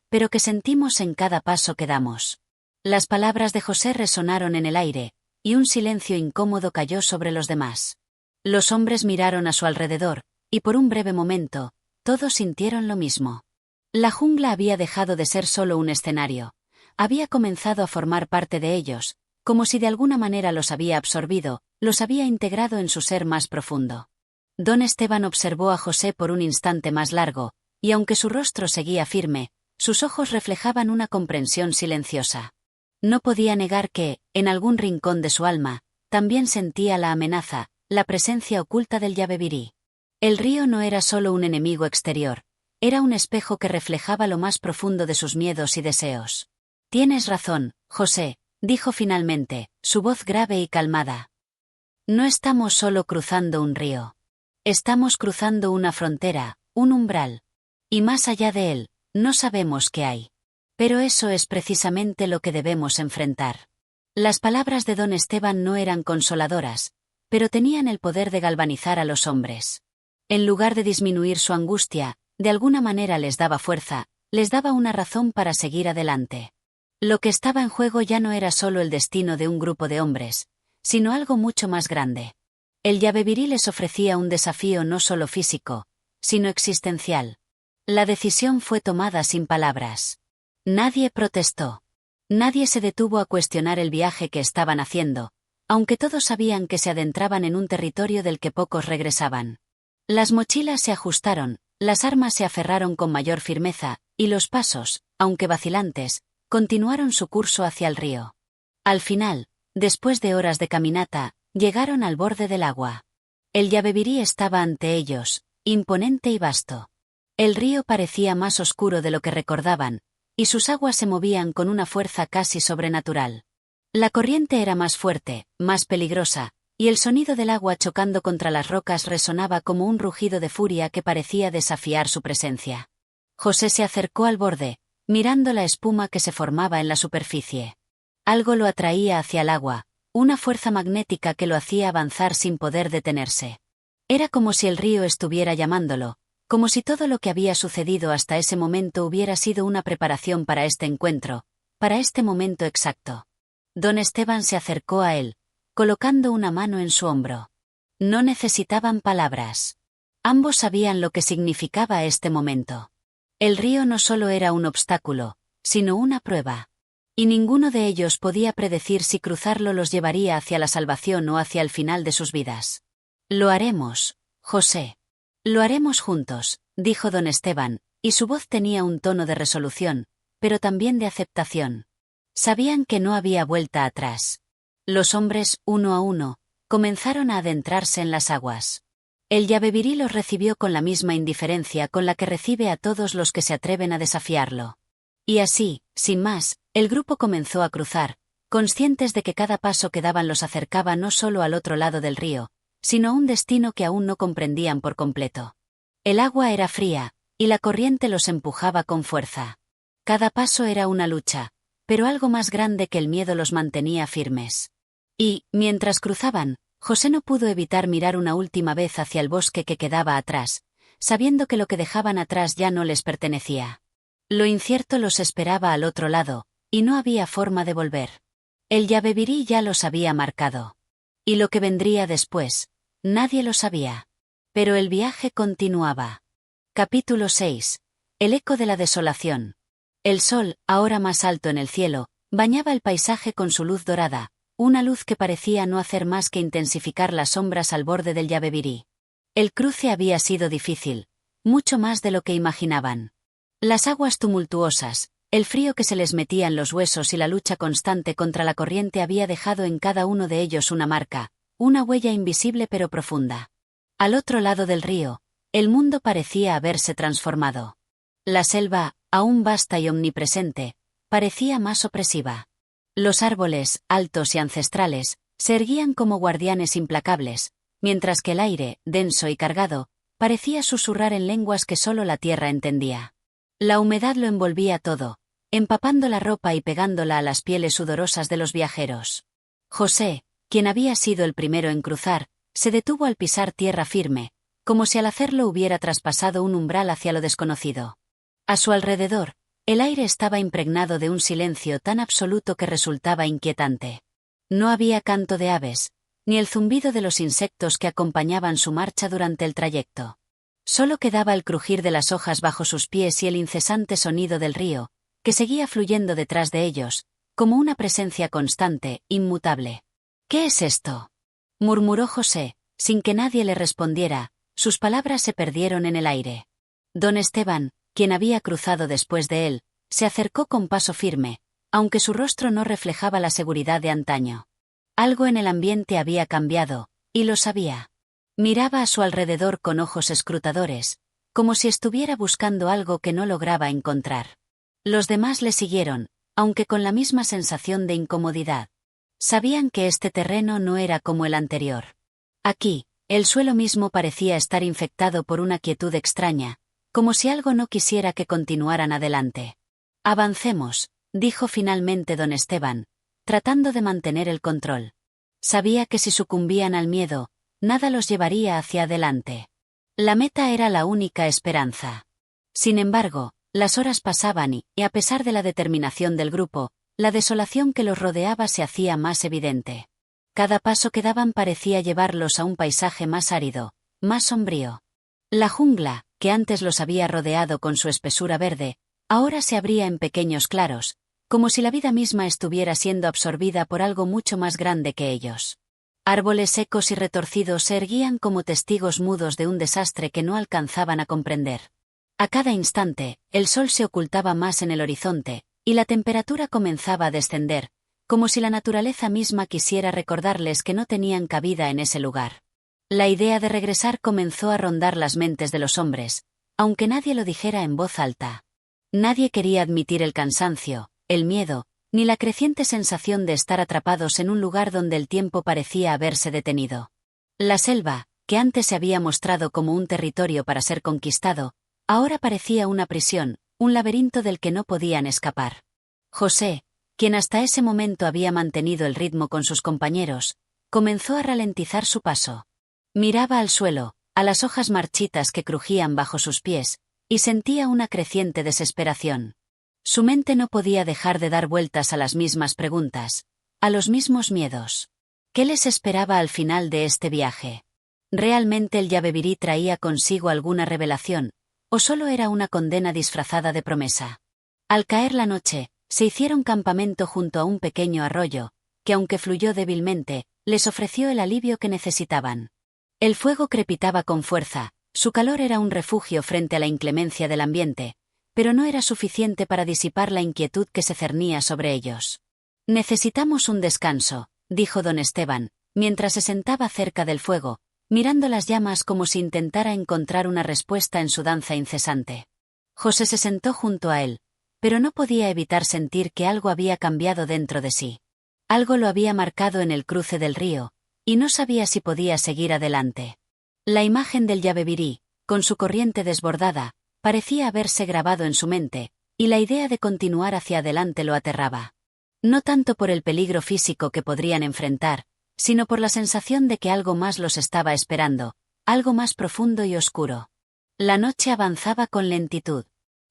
pero que sentimos en cada paso que damos. Las palabras de José resonaron en el aire, y un silencio incómodo cayó sobre los demás. Los hombres miraron a su alrededor, y por un breve momento, todos sintieron lo mismo. La jungla había dejado de ser solo un escenario. Había comenzado a formar parte de ellos, como si de alguna manera los había absorbido, los había integrado en su ser más profundo. Don Esteban observó a José por un instante más largo, y aunque su rostro seguía firme, sus ojos reflejaban una comprensión silenciosa. No podía negar que, en algún rincón de su alma, también sentía la amenaza, la presencia oculta del Yabebirí. El río no era solo un enemigo exterior, era un espejo que reflejaba lo más profundo de sus miedos y deseos. Tienes razón, José, dijo finalmente, su voz grave y calmada. No estamos solo cruzando un río. Estamos cruzando una frontera, un umbral. Y más allá de él, no sabemos qué hay. Pero eso es precisamente lo que debemos enfrentar. Las palabras de don Esteban no eran consoladoras, pero tenían el poder de galvanizar a los hombres. En lugar de disminuir su angustia, de alguna manera les daba fuerza, les daba una razón para seguir adelante. Lo que estaba en juego ya no era solo el destino de un grupo de hombres, sino algo mucho más grande. El Yabebirí les ofrecía un desafío no solo físico, sino existencial. La decisión fue tomada sin palabras. Nadie protestó. Nadie se detuvo a cuestionar el viaje que estaban haciendo, aunque todos sabían que se adentraban en un territorio del que pocos regresaban. Las mochilas se ajustaron, las armas se aferraron con mayor firmeza, y los pasos, aunque vacilantes, continuaron su curso hacia el río. Al final, después de horas de caminata, llegaron al borde del agua. El Yabebirí estaba ante ellos, imponente y vasto. El río parecía más oscuro de lo que recordaban, y sus aguas se movían con una fuerza casi sobrenatural. La corriente era más fuerte, más peligrosa, y el sonido del agua chocando contra las rocas resonaba como un rugido de furia que parecía desafiar su presencia. José se acercó al borde, mirando la espuma que se formaba en la superficie. Algo lo atraía hacia el agua, una fuerza magnética que lo hacía avanzar sin poder detenerse. Era como si el río estuviera llamándolo, como si todo lo que había sucedido hasta ese momento hubiera sido una preparación para este encuentro, para este momento exacto. Don Esteban se acercó a él, colocando una mano en su hombro. No necesitaban palabras. Ambos sabían lo que significaba este momento. El río no solo era un obstáculo, sino una prueba. Y ninguno de ellos podía predecir si cruzarlo los llevaría hacia la salvación o hacia el final de sus vidas. Lo haremos, José. Lo haremos juntos, dijo don Esteban, y su voz tenía un tono de resolución, pero también de aceptación. Sabían que no había vuelta atrás. Los hombres, uno a uno, comenzaron a adentrarse en las aguas. El Yabebirí los recibió con la misma indiferencia con la que recibe a todos los que se atreven a desafiarlo. Y así, sin más, el grupo comenzó a cruzar, conscientes de que cada paso que daban los acercaba no solo al otro lado del río, sino a un destino que aún no comprendían por completo. El agua era fría, y la corriente los empujaba con fuerza. Cada paso era una lucha, pero algo más grande que el miedo los mantenía firmes. Y, mientras cruzaban, José no pudo evitar mirar una última vez hacia el bosque que quedaba atrás, sabiendo que lo que dejaban atrás ya no les pertenecía. Lo incierto los esperaba al otro lado, y no había forma de volver. El Yabebirí ya los había marcado. Y lo que vendría después, nadie lo sabía. Pero el viaje continuaba. Capítulo 6. El eco de la desolación. El sol, ahora más alto en el cielo, bañaba el paisaje con su luz dorada, una luz que parecía no hacer más que intensificar las sombras al borde del Yabebirí. El cruce había sido difícil, mucho más de lo que imaginaban. Las aguas tumultuosas, el frío que se les metía en los huesos y la lucha constante contra la corriente había dejado en cada uno de ellos una marca, una huella invisible pero profunda. Al otro lado del río, el mundo parecía haberse transformado. La selva, aún vasta y omnipresente, parecía más opresiva. Los árboles, altos y ancestrales, se erguían como guardianes implacables, mientras que el aire, denso y cargado, parecía susurrar en lenguas que solo la tierra entendía. La humedad lo envolvía todo, empapando la ropa y pegándola a las pieles sudorosas de los viajeros. José, quien había sido el primero en cruzar, se detuvo al pisar tierra firme, como si al hacerlo hubiera traspasado un umbral hacia lo desconocido. A su alrededor, el aire estaba impregnado de un silencio tan absoluto que resultaba inquietante. No había canto de aves, ni el zumbido de los insectos que acompañaban su marcha durante el trayecto. Solo quedaba el crujir de las hojas bajo sus pies y el incesante sonido del río, que seguía fluyendo detrás de ellos, como una presencia constante, inmutable. «¿Qué es esto?», murmuró José, sin que nadie le respondiera. Sus palabras se perdieron en el aire. Don Esteban, quien había cruzado después de él, se acercó con paso firme, aunque su rostro no reflejaba la seguridad de antaño. Algo en el ambiente había cambiado, y lo sabía. Miraba a su alrededor con ojos escrutadores, como si estuviera buscando algo que no lograba encontrar. Los demás le siguieron, aunque con la misma sensación de incomodidad. Sabían que este terreno no era como el anterior. Aquí, el suelo mismo parecía estar infectado por una quietud extraña, como si algo no quisiera que continuaran adelante. «Avancemos», dijo finalmente don Esteban, tratando de mantener el control. Sabía que si sucumbían al miedo, nada los llevaría hacia adelante. La meta era la única esperanza. Sin embargo, las horas pasaban y, a pesar de la determinación del grupo, la desolación que los rodeaba se hacía más evidente. Cada paso que daban parecía llevarlos a un paisaje más árido, más sombrío. La jungla, que antes los había rodeado con su espesura verde, ahora se abría en pequeños claros, como si la vida misma estuviera siendo absorbida por algo mucho más grande que ellos. Árboles secos y retorcidos se erguían como testigos mudos de un desastre que no alcanzaban a comprender. A cada instante, el sol se ocultaba más en el horizonte, y la temperatura comenzaba a descender, como si la naturaleza misma quisiera recordarles que no tenían cabida en ese lugar. La idea de regresar comenzó a rondar las mentes de los hombres, aunque nadie lo dijera en voz alta. Nadie quería admitir el cansancio, el miedo, ni la creciente sensación de estar atrapados en un lugar donde el tiempo parecía haberse detenido. La selva, que antes se había mostrado como un territorio para ser conquistado, ahora parecía una prisión, un laberinto del que no podían escapar. José, quien hasta ese momento había mantenido el ritmo con sus compañeros, comenzó a ralentizar su paso. Miraba al suelo, a las hojas marchitas que crujían bajo sus pies, y sentía una creciente desesperación. Su mente no podía dejar de dar vueltas a las mismas preguntas, a los mismos miedos. ¿Qué les esperaba al final de este viaje? ¿Realmente el Yabebirí traía consigo alguna revelación, o solo era una condena disfrazada de promesa? Al caer la noche, se hicieron campamento junto a un pequeño arroyo, que aunque fluyó débilmente, les ofreció el alivio que necesitaban. El fuego crepitaba con fuerza, su calor era un refugio frente a la inclemencia del ambiente, pero no era suficiente para disipar la inquietud que se cernía sobre ellos. «Necesitamos un descanso», dijo don Esteban, mientras se sentaba cerca del fuego, mirando las llamas como si intentara encontrar una respuesta en su danza incesante. José se sentó junto a él, pero no podía evitar sentir que algo había cambiado dentro de sí. Algo lo había marcado en el cruce del río, y no sabía si podía seguir adelante. La imagen del Yabebirí, con su corriente desbordada, parecía haberse grabado en su mente, y la idea de continuar hacia adelante lo aterraba. No tanto por el peligro físico que podrían enfrentar, sino por la sensación de que algo más los estaba esperando, algo más profundo y oscuro. La noche avanzaba con lentitud.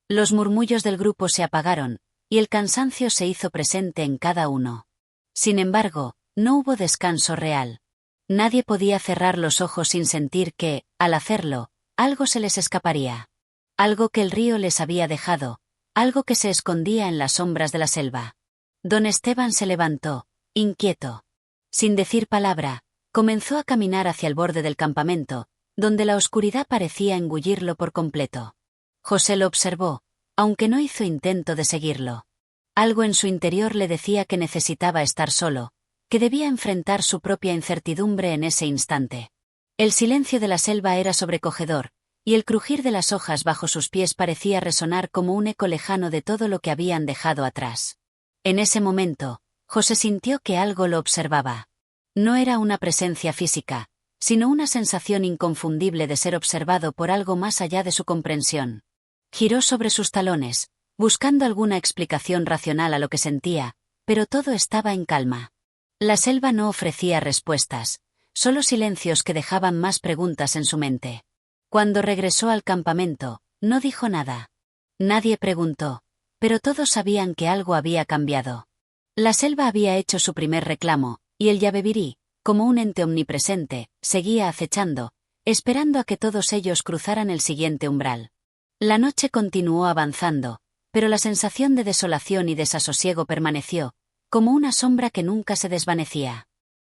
Los murmullos del grupo se apagaron, y el cansancio se hizo presente en cada uno. Sin embargo, no hubo descanso real. Nadie podía cerrar los ojos sin sentir que, al hacerlo, algo se les escaparía. Algo que el río les había dejado, algo que se escondía en las sombras de la selva. Don Esteban se levantó, inquieto. Sin decir palabra, comenzó a caminar hacia el borde del campamento, donde la oscuridad parecía engullirlo por completo. José lo observó, aunque no hizo intento de seguirlo. Algo en su interior le decía que necesitaba estar solo, que debía enfrentar su propia incertidumbre en ese instante. El silencio de la selva era sobrecogedor, y el crujir de las hojas bajo sus pies parecía resonar como un eco lejano de todo lo que habían dejado atrás. En ese momento, José sintió que algo lo observaba. No era una presencia física, sino una sensación inconfundible de ser observado por algo más allá de su comprensión. Giró sobre sus talones, buscando alguna explicación racional a lo que sentía, pero todo estaba en calma. La selva no ofrecía respuestas, solo silencios que dejaban más preguntas en su mente. Cuando regresó al campamento, no dijo nada. Nadie preguntó, pero todos sabían que algo había cambiado. La selva había hecho su primer reclamo, y el Yabebirí, como un ente omnipresente, seguía acechando, esperando a que todos ellos cruzaran el siguiente umbral. La noche continuó avanzando, pero la sensación de desolación y desasosiego permaneció, como una sombra que nunca se desvanecía.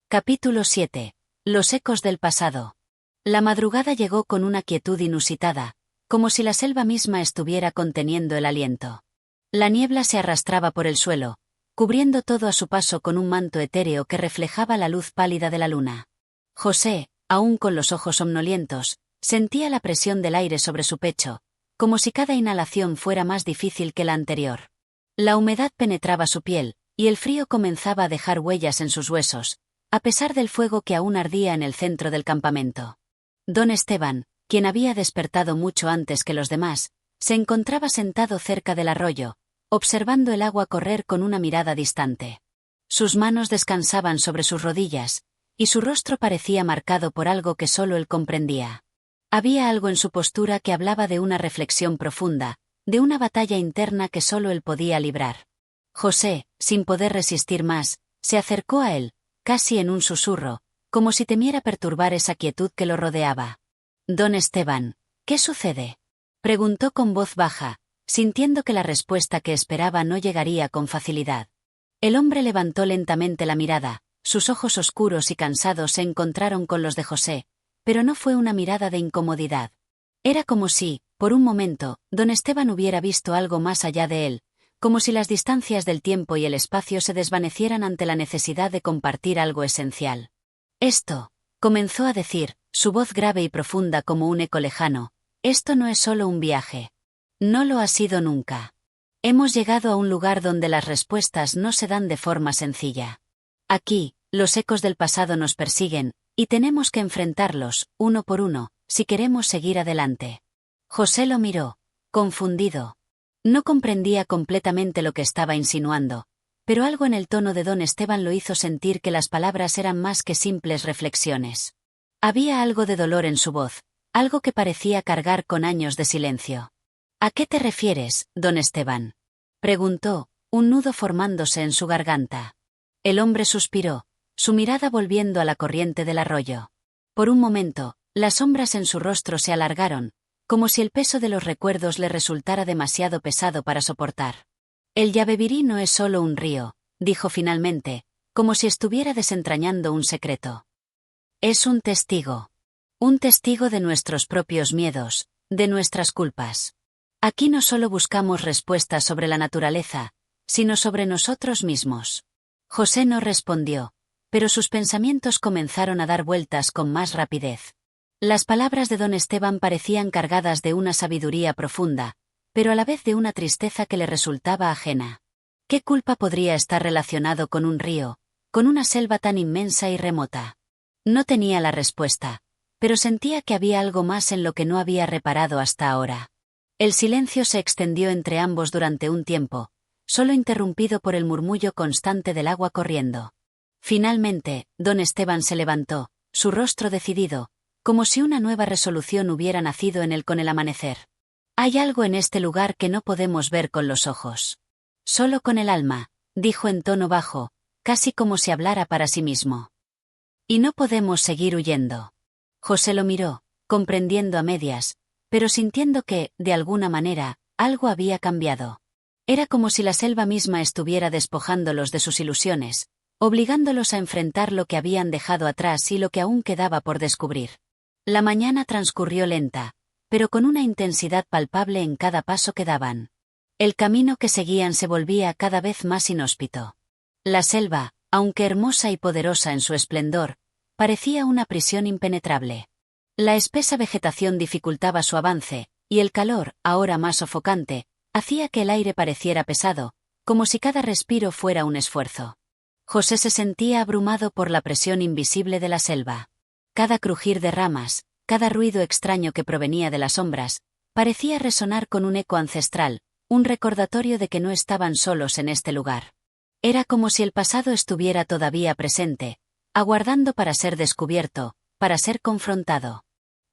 Capítulo 7. Los ecos del pasado. La madrugada llegó con una quietud inusitada, como si la selva misma estuviera conteniendo el aliento. La niebla se arrastraba por el suelo, cubriendo todo a su paso con un manto etéreo que reflejaba la luz pálida de la luna. José, aún con los ojos somnolientos, sentía la presión del aire sobre su pecho, como si cada inhalación fuera más difícil que la anterior. La humedad penetraba su piel, y el frío comenzaba a dejar huellas en sus huesos, a pesar del fuego que aún ardía en el centro del campamento. Don Esteban, quien había despertado mucho antes que los demás, se encontraba sentado cerca del arroyo, observando el agua correr con una mirada distante. Sus manos descansaban sobre sus rodillas, y su rostro parecía marcado por algo que solo él comprendía. Había algo en su postura que hablaba de una reflexión profunda, de una batalla interna que solo él podía librar. José, sin poder resistir más, se acercó a él, casi en un susurro, como si temiera perturbar esa quietud que lo rodeaba. «Don Esteban, ¿qué sucede?», preguntó con voz baja, sintiendo que la respuesta que esperaba no llegaría con facilidad. El hombre levantó lentamente la mirada, sus ojos oscuros y cansados se encontraron con los de José, pero no fue una mirada de incomodidad. Era como si, por un momento, don Esteban hubiera visto algo más allá de él, como si las distancias del tiempo y el espacio se desvanecieran ante la necesidad de compartir algo esencial. «Esto», comenzó a decir, su voz grave y profunda como un eco lejano, «esto no es solo un viaje. No lo ha sido nunca. Hemos llegado a un lugar donde las respuestas no se dan de forma sencilla. Aquí, los ecos del pasado nos persiguen, y tenemos que enfrentarlos, uno por uno, si queremos seguir adelante». José lo miró, confundido. No comprendía completamente lo que estaba insinuando, pero algo en el tono de don Esteban lo hizo sentir que las palabras eran más que simples reflexiones. Había algo de dolor en su voz, algo que parecía cargar con años de silencio. «¿A qué te refieres, don Esteban?», preguntó, un nudo formándose en su garganta. El hombre suspiró, su mirada volviendo a la corriente del arroyo. Por un momento, las sombras en su rostro se alargaron, como si el peso de los recuerdos le resultara demasiado pesado para soportar. «El Yabebirí no es solo un río», dijo finalmente, como si estuviera desentrañando un secreto. «Es un testigo de nuestros propios miedos, de nuestras culpas. Aquí no solo buscamos respuestas sobre la naturaleza, sino sobre nosotros mismos». José no respondió, pero sus pensamientos comenzaron a dar vueltas con más rapidez. Las palabras de don Esteban parecían cargadas de una sabiduría profunda, pero a la vez de una tristeza que le resultaba ajena. ¿Qué culpa podría estar relacionado con un río, con una selva tan inmensa y remota? No tenía la respuesta, pero sentía que había algo más en lo que no había reparado hasta ahora. El silencio se extendió entre ambos durante un tiempo, solo interrumpido por el murmullo constante del agua corriendo. Finalmente, don Esteban se levantó, su rostro decidido, como si una nueva resolución hubiera nacido en él con el amanecer. «Hay algo en este lugar que no podemos ver con los ojos. Solo con el alma», dijo en tono bajo, casi como si hablara para sí mismo. «Y no podemos seguir huyendo». José lo miró, comprendiendo a medias, pero sintiendo que, de alguna manera, algo había cambiado. Era como si la selva misma estuviera despojándolos de sus ilusiones, obligándolos a enfrentar lo que habían dejado atrás y lo que aún quedaba por descubrir. La mañana transcurrió lenta, pero con una intensidad palpable en cada paso que daban. El camino que seguían se volvía cada vez más inhóspito. La selva, aunque hermosa y poderosa en su esplendor, parecía una prisión impenetrable. La espesa vegetación dificultaba su avance, y el calor, ahora más sofocante, hacía que el aire pareciera pesado, como si cada respiro fuera un esfuerzo. José se sentía abrumado por la presión invisible de la selva. Cada crujir de ramas, cada ruido extraño que provenía de las sombras, parecía resonar con un eco ancestral, un recordatorio de que no estaban solos en este lugar. Era como si el pasado estuviera todavía presente, aguardando para ser descubierto, para ser confrontado.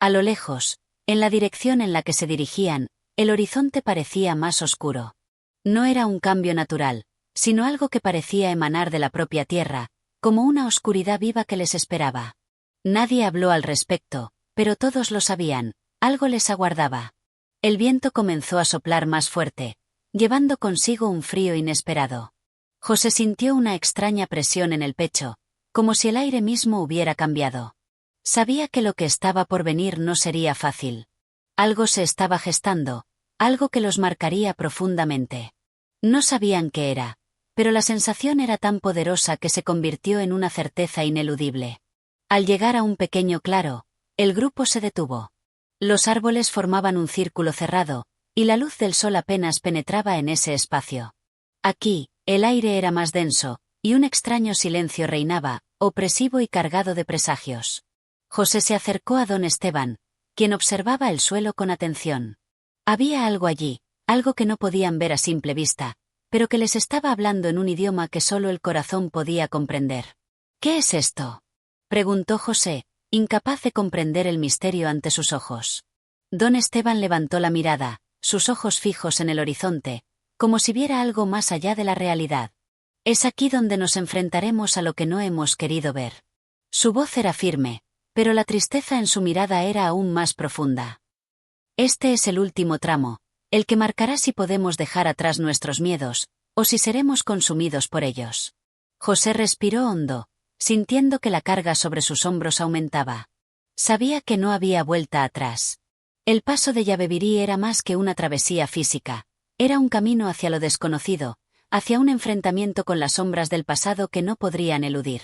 A lo lejos, en la dirección en la que se dirigían, el horizonte parecía más oscuro. No era un cambio natural, sino algo que parecía emanar de la propia tierra, como una oscuridad viva que les esperaba. Nadie habló al respecto, pero todos lo sabían, algo les aguardaba. El viento comenzó a soplar más fuerte, llevando consigo un frío inesperado. José sintió una extraña presión en el pecho, como si el aire mismo hubiera cambiado. Sabía que lo que estaba por venir no sería fácil. Algo se estaba gestando, algo que los marcaría profundamente. No sabían qué era, pero la sensación era tan poderosa que se convirtió en una certeza ineludible. Al llegar a un pequeño claro, el grupo se detuvo. Los árboles formaban un círculo cerrado, y la luz del sol apenas penetraba en ese espacio. Aquí, el aire era más denso, y un extraño silencio reinaba, opresivo y cargado de presagios. José se acercó a don Esteban, quien observaba el suelo con atención. Había algo allí, algo que no podían ver a simple vista, pero que les estaba hablando en un idioma que solo el corazón podía comprender. ¿Qué es esto?, preguntó José, incapaz de comprender el misterio ante sus ojos. Don Esteban levantó la mirada, sus ojos fijos en el horizonte, como si viera algo más allá de la realidad. Es aquí donde nos enfrentaremos a lo que no hemos querido ver. Su voz era firme, pero la tristeza en su mirada era aún más profunda. Este es el último tramo, el que marcará si podemos dejar atrás nuestros miedos, o si seremos consumidos por ellos. José respiró hondo, sintiendo que la carga sobre sus hombros aumentaba. Sabía que no había vuelta atrás. El paso de Yabebirí era más que una travesía física, era un camino hacia lo desconocido, hacia un enfrentamiento con las sombras del pasado que no podrían eludir.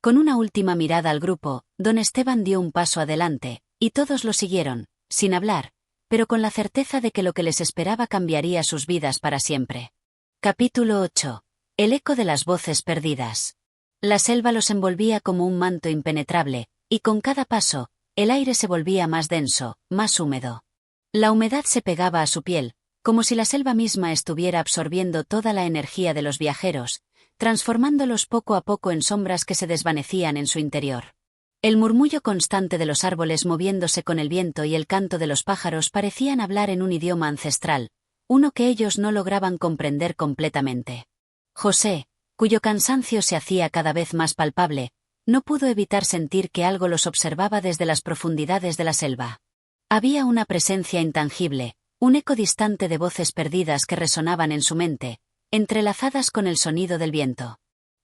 Con una última mirada al grupo, don Esteban dio un paso adelante, y todos lo siguieron, sin hablar, pero con la certeza de que lo que les esperaba cambiaría sus vidas para siempre. Capítulo 8. El eco de las voces perdidas. La selva los envolvía como un manto impenetrable, y con cada paso, el aire se volvía más denso, más húmedo. La humedad se pegaba a su piel, como si la selva misma estuviera absorbiendo toda la energía de los viajeros, transformándolos poco a poco en sombras que se desvanecían en su interior. El murmullo constante de los árboles moviéndose con el viento y el canto de los pájaros parecían hablar en un idioma ancestral, uno que ellos no lograban comprender completamente. José, cuyo cansancio se hacía cada vez más palpable, no pudo evitar sentir que algo los observaba desde las profundidades de la selva. Había una presencia intangible, un eco distante de voces perdidas que resonaban en su mente, entrelazadas con el sonido del viento.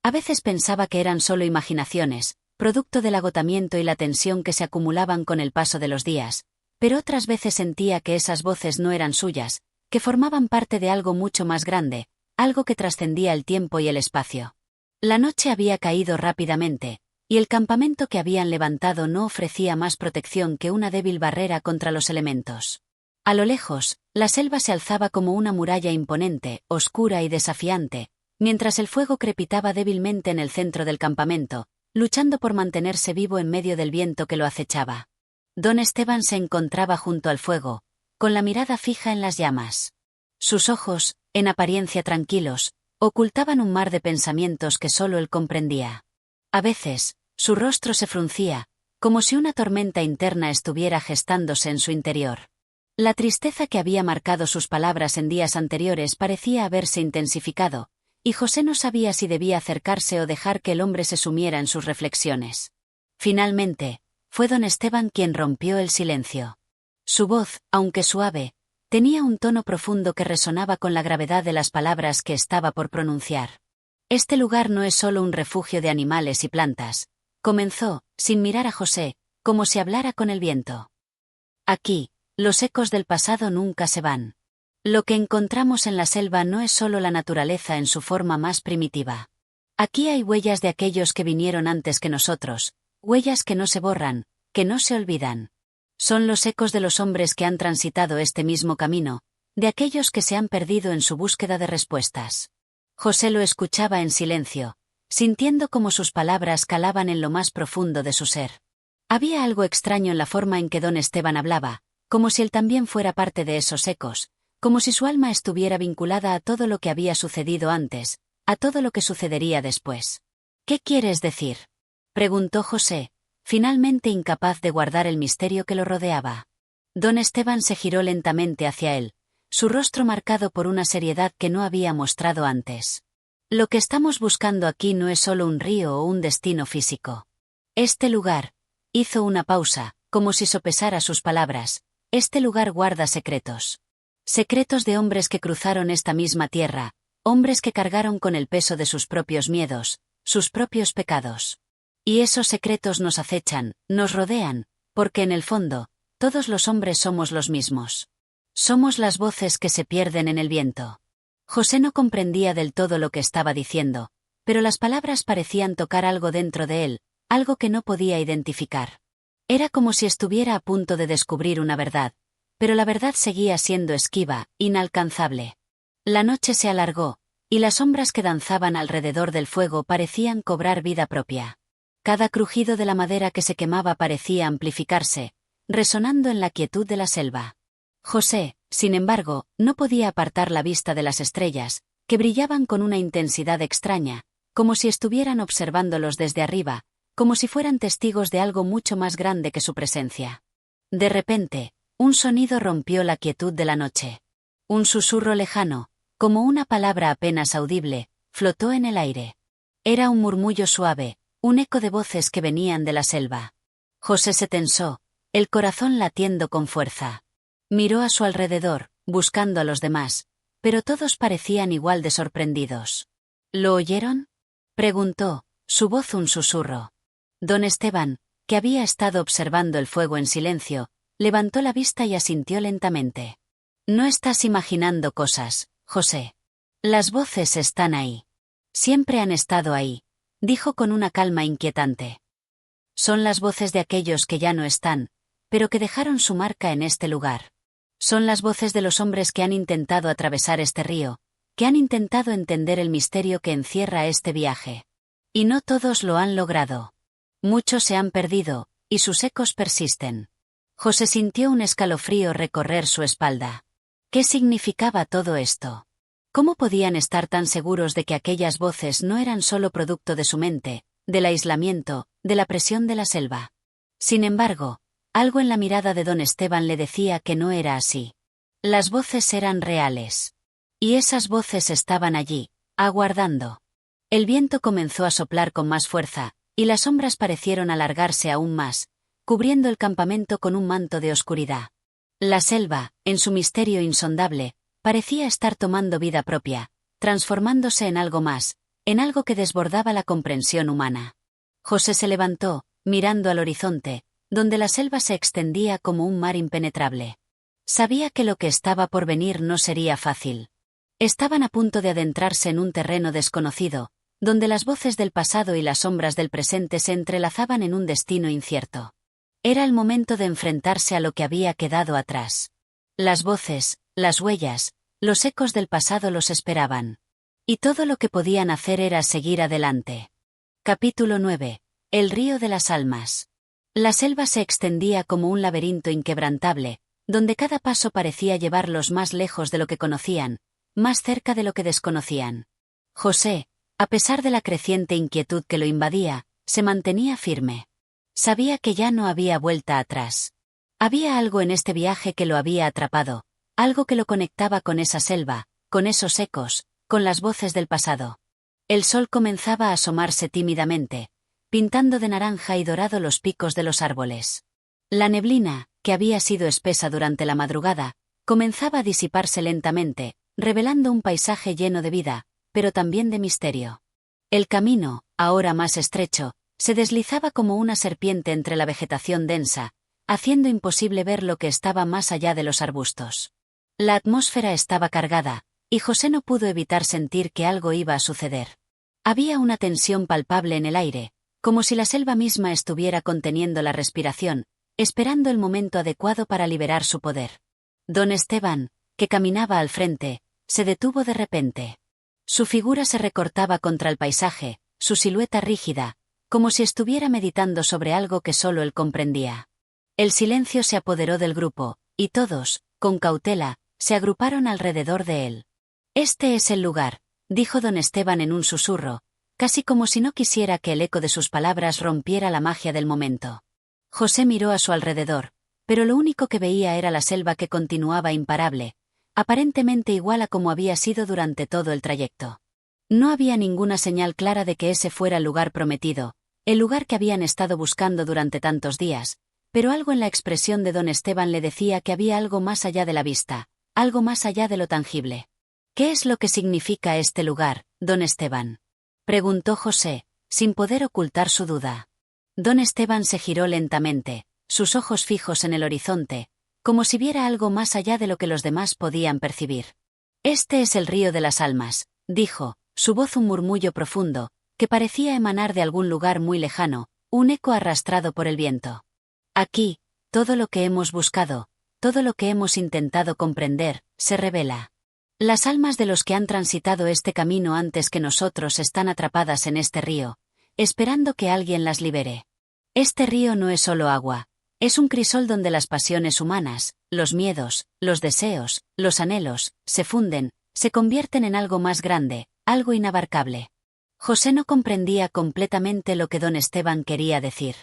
A veces pensaba que eran solo imaginaciones, producto del agotamiento y la tensión que se acumulaban con el paso de los días, pero otras veces sentía que esas voces no eran suyas, que formaban parte de algo mucho más grande, algo que trascendía el tiempo y el espacio. La noche había caído rápidamente, y el campamento que habían levantado no ofrecía más protección que una débil barrera contra los elementos. A lo lejos, la selva se alzaba como una muralla imponente, oscura y desafiante, mientras el fuego crepitaba débilmente en el centro del campamento, luchando por mantenerse vivo en medio del viento que lo acechaba. Don Esteban se encontraba junto al fuego, con la mirada fija en las llamas. Sus ojos, en apariencia tranquilos, ocultaban un mar de pensamientos que solo él comprendía. A veces, su rostro se fruncía, como si una tormenta interna estuviera gestándose en su interior. La tristeza que había marcado sus palabras en días anteriores parecía haberse intensificado, y José no sabía si debía acercarse o dejar que el hombre se sumiera en sus reflexiones. Finalmente, fue don Esteban quien rompió el silencio. Su voz, aunque suave, tenía un tono profundo que resonaba con la gravedad de las palabras que estaba por pronunciar. Este lugar no es solo un refugio de animales y plantas, comenzó, sin mirar a José, como si hablara con el viento. Aquí, los ecos del pasado nunca se van. Lo que encontramos en la selva no es solo la naturaleza en su forma más primitiva. Aquí hay huellas de aquellos que vinieron antes que nosotros, huellas que no se borran, que no se olvidan. Son los ecos de los hombres que han transitado este mismo camino, de aquellos que se han perdido en su búsqueda de respuestas. José lo escuchaba en silencio, sintiendo cómo sus palabras calaban en lo más profundo de su ser. Había algo extraño en la forma en que don Esteban hablaba, como si él también fuera parte de esos ecos, como si su alma estuviera vinculada a todo lo que había sucedido antes, a todo lo que sucedería después. ¿Qué quieres decir?, preguntó José, finalmente incapaz de guardar el misterio que lo rodeaba. Don Esteban se giró lentamente hacia él, su rostro marcado por una seriedad que no había mostrado antes. Lo que estamos buscando aquí no es solo un río o un destino físico. Este lugar, hizo una pausa, como si sopesara sus palabras, este lugar guarda secretos. Secretos de hombres que cruzaron esta misma tierra, hombres que cargaron con el peso de sus propios miedos, sus propios pecados. Y esos secretos nos acechan, nos rodean, porque en el fondo, todos los hombres somos los mismos. Somos las voces que se pierden en el viento. José no comprendía del todo lo que estaba diciendo, pero las palabras parecían tocar algo dentro de él, algo que no podía identificar. Era como si estuviera a punto de descubrir una verdad, pero la verdad seguía siendo esquiva, inalcanzable. La noche se alargó, y las sombras que danzaban alrededor del fuego parecían cobrar vida propia. Cada crujido de la madera que se quemaba parecía amplificarse, resonando en la quietud de la selva. José, sin embargo, no podía apartar la vista de las estrellas, que brillaban con una intensidad extraña, como si estuvieran observándolos desde arriba, como si fueran testigos de algo mucho más grande que su presencia. De repente, un sonido rompió la quietud de la noche. Un susurro lejano, como una palabra apenas audible, flotó en el aire. Era un murmullo suave, un eco de voces que venían de la selva. José se tensó, el corazón latiendo con fuerza. Miró a su alrededor, buscando a los demás, pero todos parecían igual de sorprendidos. ¿Lo oyeron?, preguntó, su voz un susurro. Don Esteban, que había estado observando el fuego en silencio, levantó la vista y asintió lentamente. No estás imaginando cosas, José. Las voces están ahí. Siempre han estado ahí, dijo con una calma inquietante. Son las voces de aquellos que ya no están, pero que dejaron su marca en este lugar. Son las voces de los hombres que han intentado atravesar este río, que han intentado entender el misterio que encierra este viaje. Y no todos lo han logrado. Muchos se han perdido, y sus ecos persisten. José sintió un escalofrío recorrer su espalda. ¿Qué significaba todo esto? ¿Cómo podían estar tan seguros de que aquellas voces no eran solo producto de su mente, del aislamiento, de la presión de la selva? Sin embargo, algo en la mirada de don Esteban le decía que no era así. Las voces eran reales. Y esas voces estaban allí, aguardando. El viento comenzó a soplar con más fuerza, y las sombras parecieron alargarse aún más, cubriendo el campamento con un manto de oscuridad. La selva, en su misterio insondable, parecía estar tomando vida propia, transformándose en algo más, en algo que desbordaba la comprensión humana. José se levantó, mirando al horizonte, donde la selva se extendía como un mar impenetrable. Sabía que lo que estaba por venir no sería fácil. Estaban a punto de adentrarse en un terreno desconocido, donde las voces del pasado y las sombras del presente se entrelazaban en un destino incierto. Era el momento de enfrentarse a lo que había quedado atrás. Las voces, las huellas, los ecos del pasado los esperaban. Y todo lo que podían hacer era seguir adelante. Capítulo 9. El río de las almas. La selva se extendía como un laberinto inquebrantable, donde cada paso parecía llevarlos más lejos de lo que conocían, más cerca de lo que desconocían. José, a pesar de la creciente inquietud que lo invadía, se mantenía firme. Sabía que ya no había vuelta atrás. Había algo en este viaje que lo había atrapado, algo que lo conectaba con esa selva, con esos ecos, con las voces del pasado. El sol comenzaba a asomarse tímidamente, pintando de naranja y dorado los picos de los árboles. La neblina, que había sido espesa durante la madrugada, comenzaba a disiparse lentamente, revelando un paisaje lleno de vida, pero también de misterio. El camino, ahora más estrecho, se deslizaba como una serpiente entre la vegetación densa, haciendo imposible ver lo que estaba más allá de los arbustos. La atmósfera estaba cargada, y José no pudo evitar sentir que algo iba a suceder. Había una tensión palpable en el aire, como si la selva misma estuviera conteniendo la respiración, esperando el momento adecuado para liberar su poder. Don Esteban, que caminaba al frente, se detuvo de repente. Su figura se recortaba contra el paisaje, su silueta rígida, como si estuviera meditando sobre algo que solo él comprendía. El silencio se apoderó del grupo, y todos, con cautela, se agruparon alrededor de él. «Este es el lugar», dijo don Esteban en un susurro, casi como si no quisiera que el eco de sus palabras rompiera la magia del momento. José miró a su alrededor, pero lo único que veía era la selva que continuaba imparable, aparentemente igual a como había sido durante todo el trayecto. No había ninguna señal clara de que ese fuera el lugar prometido, el lugar que habían estado buscando durante tantos días, pero algo en la expresión de don Esteban le decía que había algo más allá de la vista, algo más allá de lo tangible. «¿Qué es lo que significa este lugar, don Esteban?», preguntó José, sin poder ocultar su duda. Don Esteban se giró lentamente, sus ojos fijos en el horizonte, como si viera algo más allá de lo que los demás podían percibir. «Este es el río de las almas», dijo, su voz un murmullo profundo, que parecía emanar de algún lugar muy lejano, un eco arrastrado por el viento. «Aquí, todo lo que hemos buscado, todo lo que hemos intentado comprender, se revela. Las almas de los que han transitado este camino antes que nosotros están atrapadas en este río, esperando que alguien las libere. Este río no es solo agua, es un crisol donde las pasiones humanas, los miedos, los deseos, los anhelos, se funden, se convierten en algo más grande, algo inabarcable». José no comprendía completamente lo que don Esteban quería decir.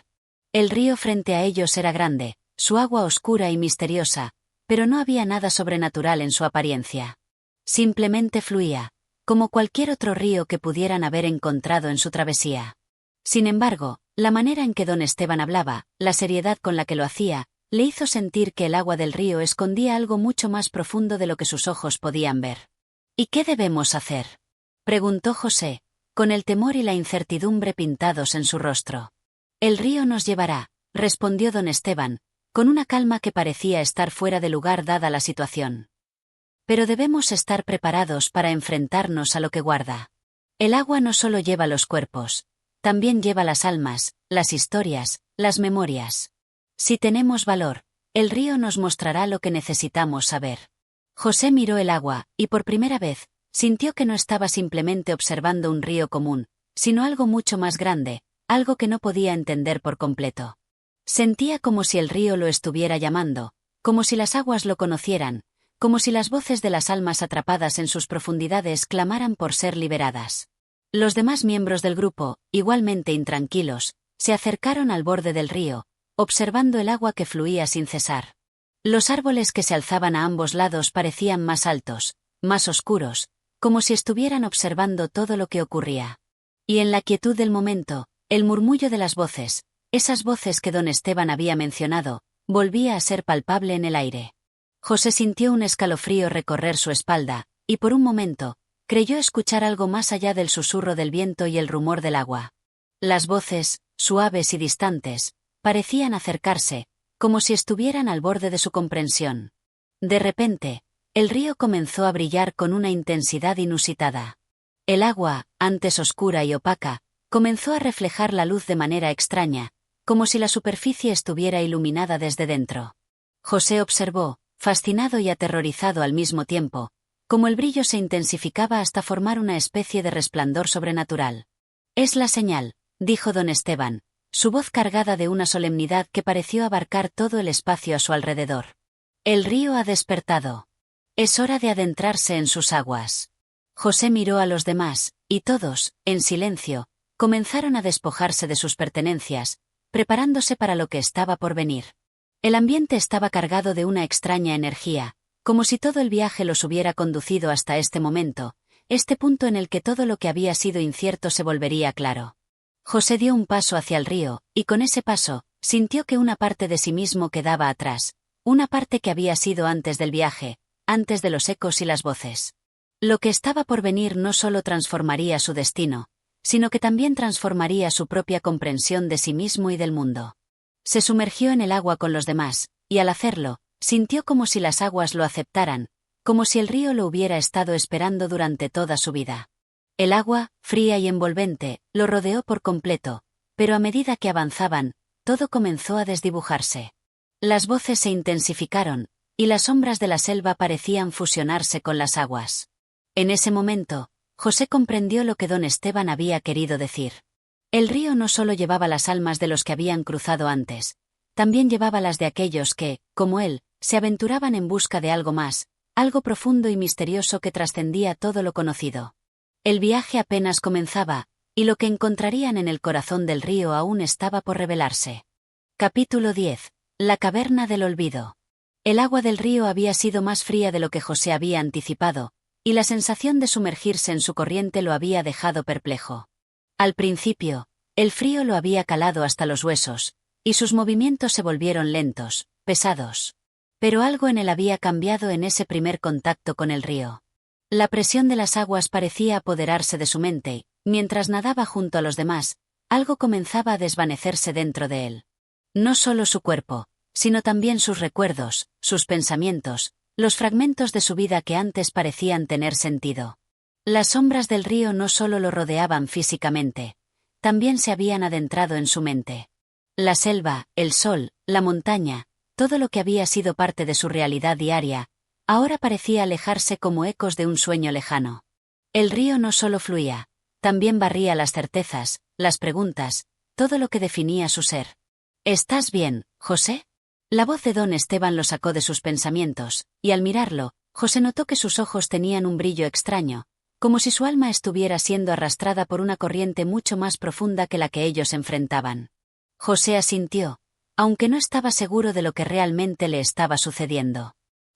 El río frente a ellos era grande, su agua oscura y misteriosa, pero no había nada sobrenatural en su apariencia. Simplemente fluía, como cualquier otro río que pudieran haber encontrado en su travesía. Sin embargo, la manera en que don Esteban hablaba, la seriedad con la que lo hacía, le hizo sentir que el agua del río escondía algo mucho más profundo de lo que sus ojos podían ver. «¿Y qué debemos hacer?», preguntó José, con el temor y la incertidumbre pintados en su rostro. «El río nos llevará», respondió don Esteban, con una calma que parecía estar fuera de lugar dada la situación. «Pero debemos estar preparados para enfrentarnos a lo que guarda. El agua no solo lleva los cuerpos, también lleva las almas, las historias, las memorias. Si tenemos valor, el río nos mostrará lo que necesitamos saber». José miró el agua, y por primera vez, sintió que no estaba simplemente observando un río común, sino algo mucho más grande, algo que no podía entender por completo. Sentía como si el río lo estuviera llamando, como si las aguas lo conocieran, como si las voces de las almas atrapadas en sus profundidades clamaran por ser liberadas. Los demás miembros del grupo, igualmente intranquilos, se acercaron al borde del río, observando el agua que fluía sin cesar. Los árboles que se alzaban a ambos lados parecían más altos, más oscuros, como si estuvieran observando todo lo que ocurría. Y en la quietud del momento, el murmullo de las voces, esas voces que don Esteban había mencionado, volvía a ser palpable en el aire. José sintió un escalofrío recorrer su espalda, y por un momento, creyó escuchar algo más allá del susurro del viento y el rumor del agua. Las voces, suaves y distantes, parecían acercarse, como si estuvieran al borde de su comprensión. De repente, el río comenzó a brillar con una intensidad inusitada. El agua, antes oscura y opaca, comenzó a reflejar la luz de manera extraña, como si la superficie estuviera iluminada desde dentro. José observó, fascinado y aterrorizado al mismo tiempo, como el brillo se intensificaba hasta formar una especie de resplandor sobrenatural. «Es la señal», dijo don Esteban, su voz cargada de una solemnidad que pareció abarcar todo el espacio a su alrededor. «El río ha despertado. Es hora de adentrarse en sus aguas». José miró a los demás, y todos, en silencio, comenzaron a despojarse de sus pertenencias, preparándose para lo que estaba por venir. El ambiente estaba cargado de una extraña energía, como si todo el viaje los hubiera conducido hasta este momento, este punto en el que todo lo que había sido incierto se volvería claro. José dio un paso hacia el río, y con ese paso, sintió que una parte de sí mismo quedaba atrás, una parte que había sido antes del viaje, antes de los ecos y las voces. Lo que estaba por venir no solo transformaría su destino, sino que también transformaría su propia comprensión de sí mismo y del mundo. Se sumergió en el agua con los demás, y al hacerlo, sintió como si las aguas lo aceptaran, como si el río lo hubiera estado esperando durante toda su vida. El agua, fría y envolvente, lo rodeó por completo, pero a medida que avanzaban, todo comenzó a desdibujarse. Las voces se intensificaron, y las sombras de la selva parecían fusionarse con las aguas. En ese momento, José comprendió lo que don Esteban había querido decir. El río no solo llevaba las almas de los que habían cruzado antes, también llevaba las de aquellos que, como él, se aventuraban en busca de algo más, algo profundo y misterioso que trascendía todo lo conocido. El viaje apenas comenzaba, y lo que encontrarían en el corazón del río aún estaba por revelarse. Capítulo 10. La caverna del olvido. El agua del río había sido más fría de lo que José había anticipado, y la sensación de sumergirse en su corriente lo había dejado perplejo. Al principio, el frío lo había calado hasta los huesos, y sus movimientos se volvieron lentos, pesados. Pero algo en él había cambiado en ese primer contacto con el río. La presión de las aguas parecía apoderarse de su mente, mientras nadaba junto a los demás, algo comenzaba a desvanecerse dentro de él. No solo su cuerpo, sino también sus recuerdos, sus pensamientos, los fragmentos de su vida que antes parecían tener sentido. Las sombras del río no solo lo rodeaban físicamente, también se habían adentrado en su mente. La selva, el sol, la montaña, todo lo que había sido parte de su realidad diaria, ahora parecía alejarse como ecos de un sueño lejano. El río no solo fluía, también barría las certezas, las preguntas, todo lo que definía su ser. ¿Estás bien, José? La voz de don Esteban lo sacó de sus pensamientos, y al mirarlo, José notó que sus ojos tenían un brillo extraño, como si su alma estuviera siendo arrastrada por una corriente mucho más profunda que la que ellos enfrentaban. José asintió, aunque no estaba seguro de lo que realmente le estaba sucediendo.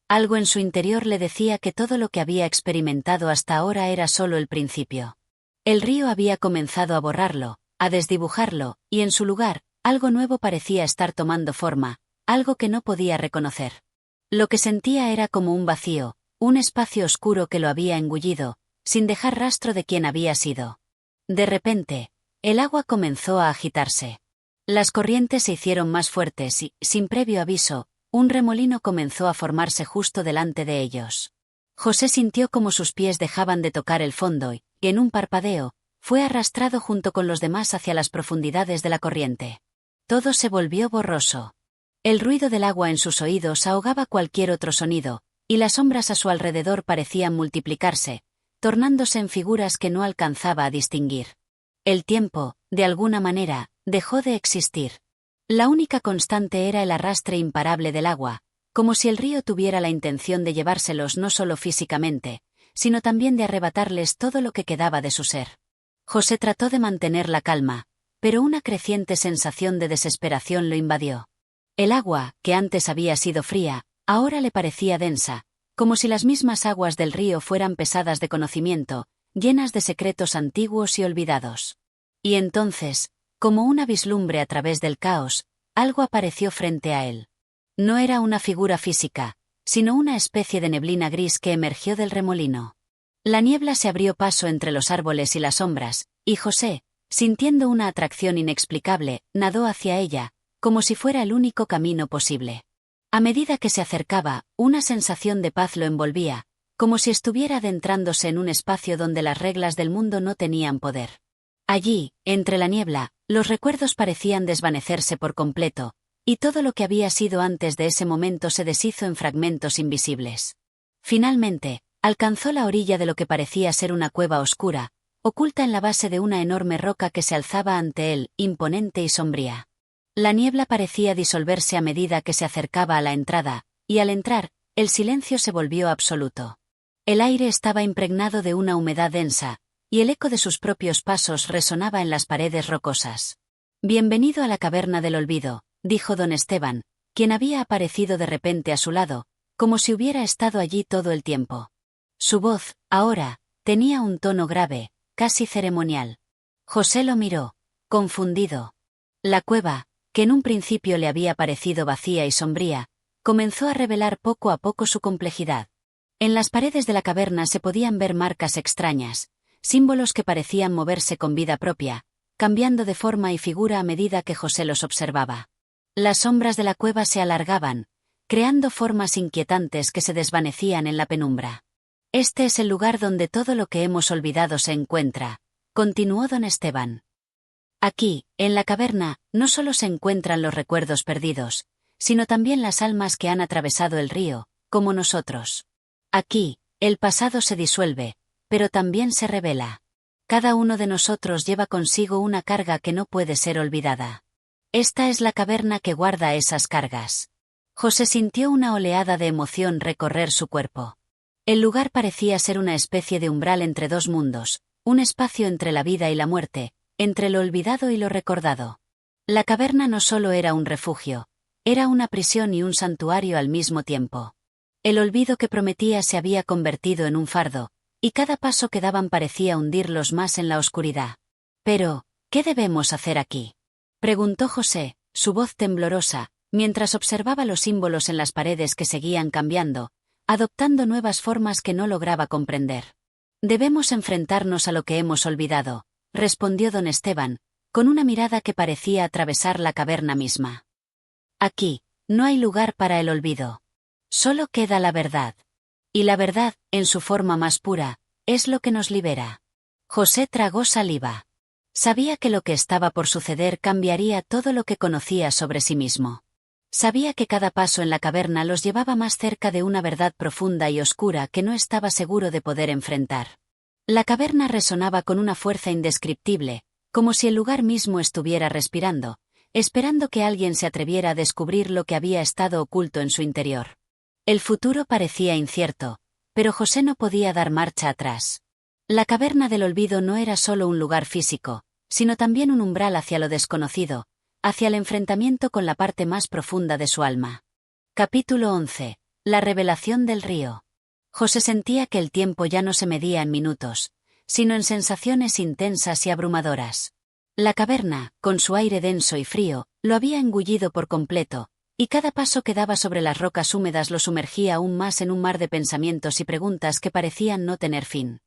Algo en su interior le decía que todo lo que había experimentado hasta ahora era solo el principio. El río había comenzado a borrarlo, a desdibujarlo, y en su lugar, algo nuevo parecía estar tomando forma, algo que no podía reconocer. Lo que sentía era como un vacío, un espacio oscuro que lo había engullido, sin dejar rastro de quién había sido. De repente, el agua comenzó a agitarse. Las corrientes se hicieron más fuertes y, sin previo aviso, un remolino comenzó a formarse justo delante de ellos. José sintió como sus pies dejaban de tocar el fondo y, en un parpadeo, fue arrastrado junto con los demás hacia las profundidades de la corriente. Todo se volvió borroso. El ruido del agua en sus oídos ahogaba cualquier otro sonido, y las sombras a su alrededor parecían multiplicarse, tornándose en figuras que no alcanzaba a distinguir. El tiempo, de alguna manera, dejó de existir. La única constante era el arrastre imparable del agua, como si el río tuviera la intención de llevárselos no solo físicamente, sino también de arrebatarles todo lo que quedaba de su ser. José trató de mantener la calma, pero una creciente sensación de desesperación lo invadió. El agua, que antes había sido fría, ahora le parecía densa, como si las mismas aguas del río fueran pesadas de conocimiento, llenas de secretos antiguos y olvidados. Y entonces, como una vislumbre a través del caos, algo apareció frente a él. No era una figura física, sino una especie de neblina gris que emergió del remolino. La niebla se abrió paso entre los árboles y las sombras, y José, sintiendo una atracción inexplicable, nadó hacia ella, como si fuera el único camino posible. A medida que se acercaba, una sensación de paz lo envolvía, como si estuviera adentrándose en un espacio donde las reglas del mundo no tenían poder. Allí, entre la niebla, los recuerdos parecían desvanecerse por completo, y todo lo que había sido antes de ese momento se deshizo en fragmentos invisibles. Finalmente, alcanzó la orilla de lo que parecía ser una cueva oscura, oculta en la base de una enorme roca que se alzaba ante él, imponente y sombría. La niebla parecía disolverse a medida que se acercaba a la entrada, y al entrar, el silencio se volvió absoluto. El aire estaba impregnado de una humedad densa, y el eco de sus propios pasos resonaba en las paredes rocosas. «Bienvenido a la caverna del olvido», dijo don Esteban, quien había aparecido de repente a su lado, como si hubiera estado allí todo el tiempo. Su voz, ahora, tenía un tono grave, casi ceremonial. José lo miró, confundido. La cueva, que en un principio le había parecido vacía y sombría, comenzó a revelar poco a poco su complejidad. En las paredes de la caverna se podían ver marcas extrañas, símbolos que parecían moverse con vida propia, cambiando de forma y figura a medida que José los observaba. Las sombras de la cueva se alargaban, creando formas inquietantes que se desvanecían en la penumbra. «Este es el lugar donde todo lo que hemos olvidado se encuentra», continuó don Esteban. «Aquí, en la caverna, no solo se encuentran los recuerdos perdidos, sino también las almas que han atravesado el río, como nosotros. Aquí, el pasado se disuelve, pero también se revela. Cada uno de nosotros lleva consigo una carga que no puede ser olvidada. Esta es la caverna que guarda esas cargas». José sintió una oleada de emoción recorrer su cuerpo. El lugar parecía ser una especie de umbral entre dos mundos, un espacio entre la vida y la muerte, entre lo olvidado y lo recordado. La caverna no solo era un refugio, era una prisión y un santuario al mismo tiempo. El olvido que prometía se había convertido en un fardo, y cada paso que daban parecía hundirlos más en la oscuridad. Pero, ¿qué debemos hacer aquí?, preguntó José, su voz temblorosa, mientras observaba los símbolos en las paredes que seguían cambiando, adoptando nuevas formas que no lograba comprender. Debemos enfrentarnos a lo que hemos olvidado, respondió don Esteban, con una mirada que parecía atravesar la caverna misma. Aquí, no hay lugar para el olvido. Solo queda la verdad. Y la verdad, en su forma más pura, es lo que nos libera. José tragó saliva. Sabía que lo que estaba por suceder cambiaría todo lo que conocía sobre sí mismo. Sabía que cada paso en la caverna los llevaba más cerca de una verdad profunda y oscura que no estaba seguro de poder enfrentar. La caverna resonaba con una fuerza indescriptible, como si el lugar mismo estuviera respirando, esperando que alguien se atreviera a descubrir lo que había estado oculto en su interior. El futuro parecía incierto, pero José no podía dar marcha atrás. La caverna del olvido no era solo un lugar físico, sino también un umbral hacia lo desconocido, hacia el enfrentamiento con la parte más profunda de su alma. Capítulo 11. La revelación del río. José sentía que el tiempo ya no se medía en minutos, sino en sensaciones intensas y abrumadoras. La caverna, con su aire denso y frío, lo había engullido por completo, y cada paso que daba sobre las rocas húmedas lo sumergía aún más en un mar de pensamientos y preguntas que parecían no tener fin.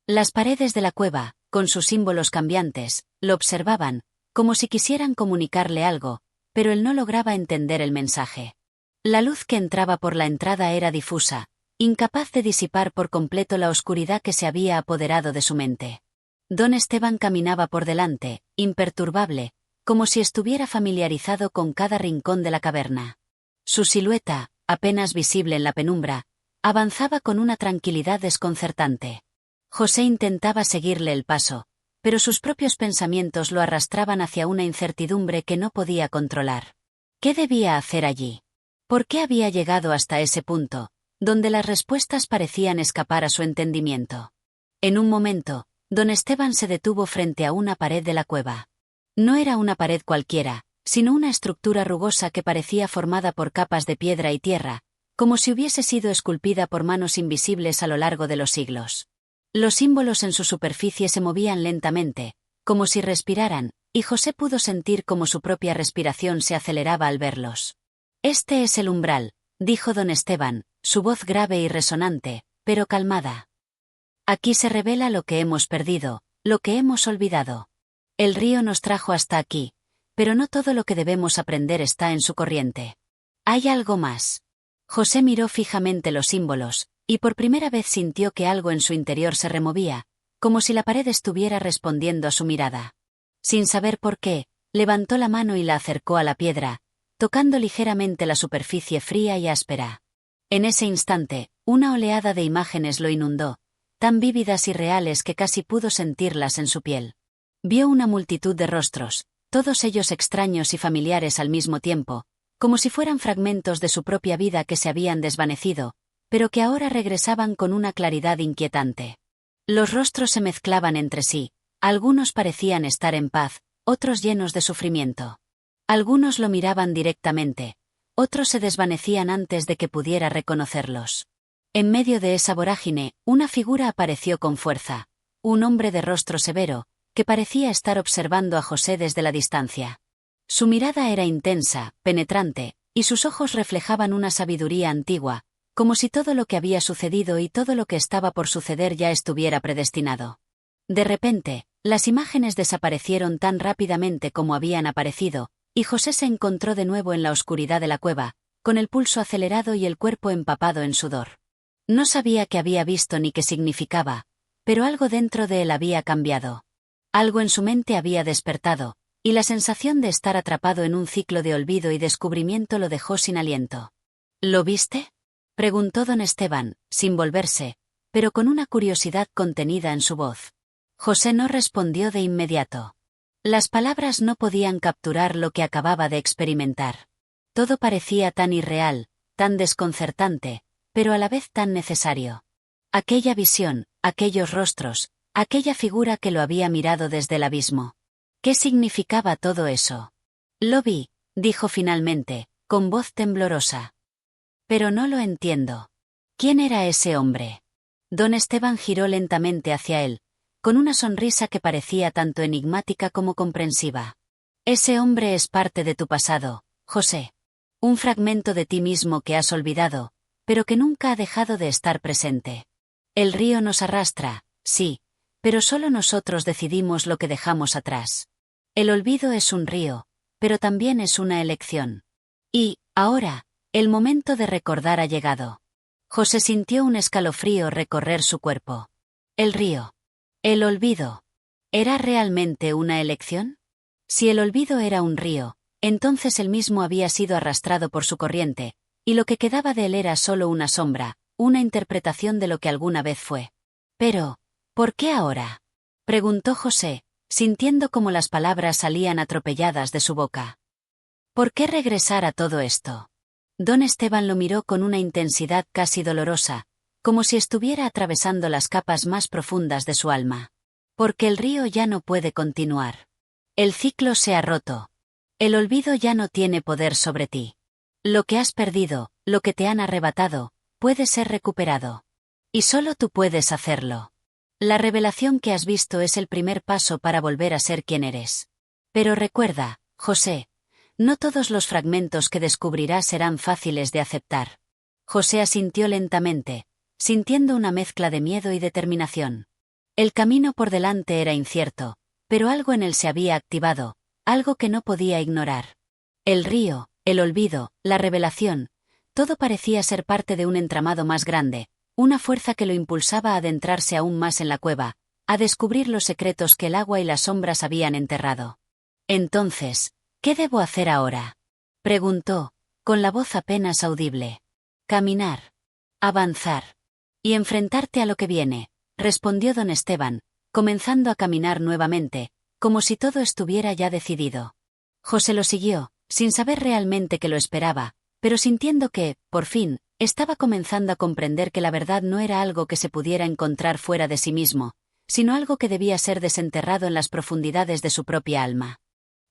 Las paredes de la cueva, con sus símbolos cambiantes, lo observaban, como si quisieran comunicarle algo, pero él no lograba entender el mensaje. La luz que entraba por la entrada era difusa, incapaz de disipar por completo la oscuridad que se había apoderado de su mente. Don Esteban caminaba por delante, imperturbable, como si estuviera familiarizado con cada rincón de la caverna. Su silueta, apenas visible en la penumbra, avanzaba con una tranquilidad desconcertante. José intentaba seguirle el paso, pero sus propios pensamientos lo arrastraban hacia una incertidumbre que no podía controlar. ¿Qué debía hacer allí? ¿Por qué había llegado hasta ese punto, donde las respuestas parecían escapar a su entendimiento? En un momento, don Esteban se detuvo frente a una pared de la cueva. No era una pared cualquiera, sino una estructura rugosa que parecía formada por capas de piedra y tierra, como si hubiese sido esculpida por manos invisibles a lo largo de los siglos. Los símbolos en su superficie se movían lentamente, como si respiraran, y José pudo sentir cómo su propia respiración se aceleraba al verlos. «Este es el umbral», dijo don Esteban, su voz grave y resonante, pero calmada. «Aquí se revela lo que hemos perdido, lo que hemos olvidado. El río nos trajo hasta aquí, pero no todo lo que debemos aprender está en su corriente. Hay algo más». José miró fijamente los símbolos, y por primera vez sintió que algo en su interior se removía, como si la pared estuviera respondiendo a su mirada. Sin saber por qué, levantó la mano y la acercó a la piedra, tocando ligeramente la superficie fría y áspera. En ese instante, una oleada de imágenes lo inundó, tan vívidas y reales que casi pudo sentirlas en su piel. Vio una multitud de rostros, todos ellos extraños y familiares al mismo tiempo, como si fueran fragmentos de su propia vida que se habían desvanecido, pero que ahora regresaban con una claridad inquietante. Los rostros se mezclaban entre sí, algunos parecían estar en paz, otros llenos de sufrimiento. Algunos lo miraban directamente, otros se desvanecían antes de que pudiera reconocerlos. En medio de esa vorágine, una figura apareció con fuerza, un hombre de rostro severo, que parecía estar observando a José desde la distancia. Su mirada era intensa, penetrante, y sus ojos reflejaban una sabiduría antigua, como si todo lo que había sucedido y todo lo que estaba por suceder ya estuviera predestinado. De repente, las imágenes desaparecieron tan rápidamente como habían aparecido, y José se encontró de nuevo en la oscuridad de la cueva, con el pulso acelerado y el cuerpo empapado en sudor. No sabía qué había visto ni qué significaba, pero algo dentro de él había cambiado. Algo en su mente había despertado, y la sensación de estar atrapado en un ciclo de olvido y descubrimiento lo dejó sin aliento. ¿Lo viste?, preguntó don Esteban, sin volverse, pero con una curiosidad contenida en su voz. José no respondió de inmediato. Las palabras no podían capturar lo que acababa de experimentar. Todo parecía tan irreal, tan desconcertante, pero a la vez tan necesario. Aquella visión, aquellos rostros, aquella figura que lo había mirado desde el abismo. ¿Qué significaba todo eso? Lo vi, dijo finalmente, con voz temblorosa. Pero no lo entiendo. ¿Quién era ese hombre? Don Esteban giró lentamente hacia él, con una sonrisa que parecía tanto enigmática como comprensiva. Ese hombre es parte de tu pasado, José. Un fragmento de ti mismo que has olvidado, pero que nunca ha dejado de estar presente. El río nos arrastra, sí, pero solo nosotros decidimos lo que dejamos atrás. El olvido es un río, pero también es una elección. Y, ahora, el momento de recordar ha llegado. José sintió un escalofrío recorrer su cuerpo. El río. El olvido. ¿Era realmente una elección? Si el olvido era un río, entonces él mismo había sido arrastrado por su corriente, y lo que quedaba de él era solo una sombra, una interpretación de lo que alguna vez fue. Pero, ¿por qué ahora? Preguntó José, sintiendo como las palabras salían atropelladas de su boca. ¿Por qué regresar a todo esto? Don Esteban lo miró con una intensidad casi dolorosa, como si estuviera atravesando las capas más profundas de su alma. Porque el río ya no puede continuar. El ciclo se ha roto. El olvido ya no tiene poder sobre ti. Lo que has perdido, lo que te han arrebatado, puede ser recuperado. Y solo tú puedes hacerlo. La revelación que has visto es el primer paso para volver a ser quien eres. Pero recuerda, José, no todos los fragmentos que descubrirás serán fáciles de aceptar. José asintió lentamente, sintiendo una mezcla de miedo y determinación. El camino por delante era incierto, pero algo en él se había activado, algo que no podía ignorar. El río, el olvido, la revelación, todo parecía ser parte de un entramado más grande, una fuerza que lo impulsaba a adentrarse aún más en la cueva, a descubrir los secretos que el agua y las sombras habían enterrado. Entonces, ¿qué debo hacer ahora? Preguntó, con la voz apenas audible. Caminar. Avanzar. Y enfrentarte a lo que viene, respondió don Esteban, comenzando a caminar nuevamente, como si todo estuviera ya decidido. José lo siguió, sin saber realmente que lo esperaba, pero sintiendo que, por fin, estaba comenzando a comprender que la verdad no era algo que se pudiera encontrar fuera de sí mismo, sino algo que debía ser desenterrado en las profundidades de su propia alma.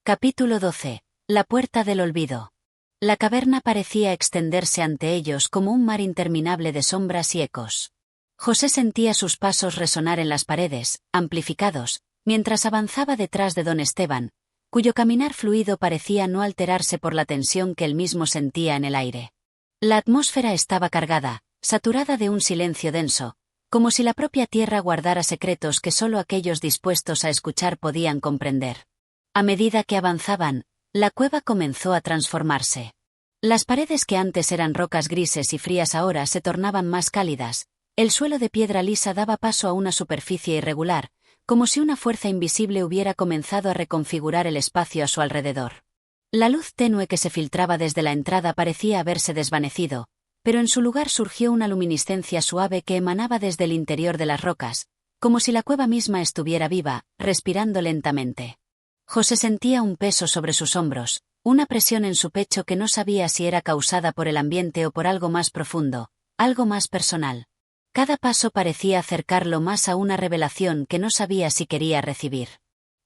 Capítulo 12. La puerta del olvido. La caverna parecía extenderse ante ellos como un mar interminable de sombras y ecos. José sentía sus pasos resonar en las paredes, amplificados, mientras avanzaba detrás de don Esteban, cuyo caminar fluido parecía no alterarse por la tensión que él mismo sentía en el aire. La atmósfera estaba cargada, saturada de un silencio denso, como si la propia tierra guardara secretos que solo aquellos dispuestos a escuchar podían comprender. A medida que avanzaban, la cueva comenzó a transformarse. Las paredes que antes eran rocas grises y frías ahora se tornaban más cálidas, el suelo de piedra lisa daba paso a una superficie irregular, como si una fuerza invisible hubiera comenzado a reconfigurar el espacio a su alrededor. La luz tenue que se filtraba desde la entrada parecía haberse desvanecido, pero en su lugar surgió una luminiscencia suave que emanaba desde el interior de las rocas, como si la cueva misma estuviera viva, respirando lentamente. José sentía un peso sobre sus hombros, una presión en su pecho que no sabía si era causada por el ambiente o por algo más profundo, algo más personal. Cada paso parecía acercarlo más a una revelación que no sabía si quería recibir.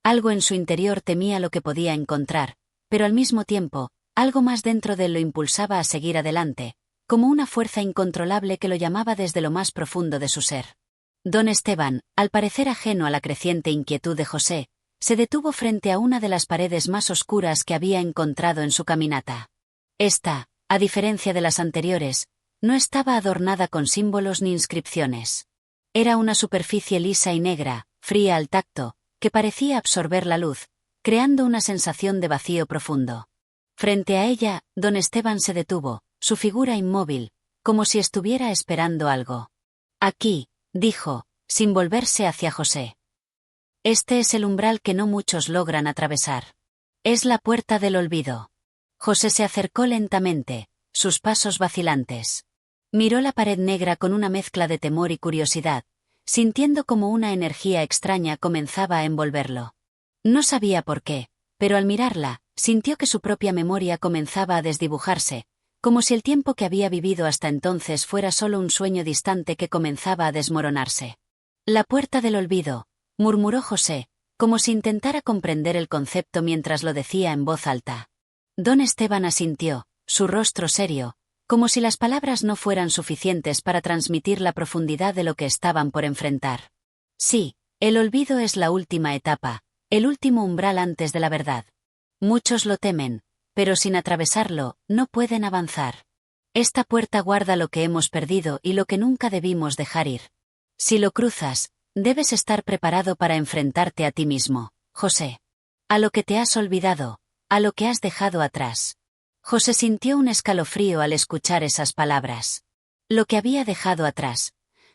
Algo en su interior temía lo que podía encontrar, pero al mismo tiempo, algo más dentro de él lo impulsaba a seguir adelante, como una fuerza incontrolable que lo llamaba desde lo más profundo de su ser. Don Esteban, al parecer ajeno a la creciente inquietud de José, se detuvo frente a una de las paredes más oscuras que había encontrado en su caminata. Esta, a diferencia de las anteriores, no estaba adornada con símbolos ni inscripciones. Era una superficie lisa y negra, fría al tacto, que parecía absorber la luz, creando una sensación de vacío profundo. Frente a ella, don Esteban se detuvo, su figura inmóvil, como si estuviera esperando algo. Aquí, dijo, sin volverse hacia José. Este es el umbral que no muchos logran atravesar. Es la puerta del olvido. José se acercó lentamente, sus pasos vacilantes. Miró la pared negra con una mezcla de temor y curiosidad, sintiendo como una energía extraña comenzaba a envolverlo. No sabía por qué, pero al mirarla, sintió que su propia memoria comenzaba a desdibujarse, como si el tiempo que había vivido hasta entonces fuera solo un sueño distante que comenzaba a desmoronarse. La puerta del olvido, murmuró José, como si intentara comprender el concepto mientras lo decía en voz alta. Don Esteban asintió, su rostro serio, como si las palabras no fueran suficientes para transmitir la profundidad de lo que estaban por enfrentar. Sí, el olvido es la última etapa, el último umbral antes de la verdad. Muchos lo temen, pero sin atravesarlo, no pueden avanzar. Esta puerta guarda lo que hemos perdido y lo que nunca debimos dejar ir. Si lo cruzas, debes estar preparado para enfrentarte a ti mismo, José. A lo que te has olvidado, a lo que has dejado atrás. José sintió un escalofrío al escuchar esas palabras. Lo que había dejado atrás.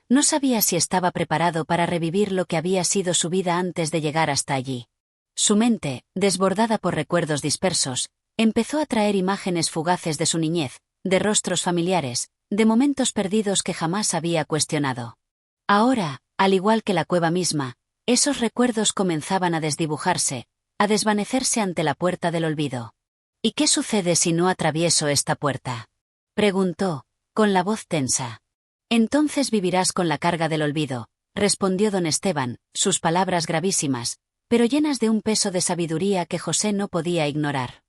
No sabía si estaba preparado para revivir lo que había sido su vida antes de llegar hasta allí. Su mente, desbordada por recuerdos dispersos, empezó a traer imágenes fugaces de su niñez, de rostros familiares, de momentos perdidos que jamás había cuestionado. Ahora, al igual que la cueva misma, esos recuerdos comenzaban a desdibujarse, a desvanecerse ante la puerta del olvido. ¿Y qué sucede si no atravieso esta puerta?, preguntó, con la voz tensa. Entonces vivirás con la carga del olvido, respondió don Esteban, sus palabras gravísimas, pero llenas de un peso de sabiduría que José no podía ignorar.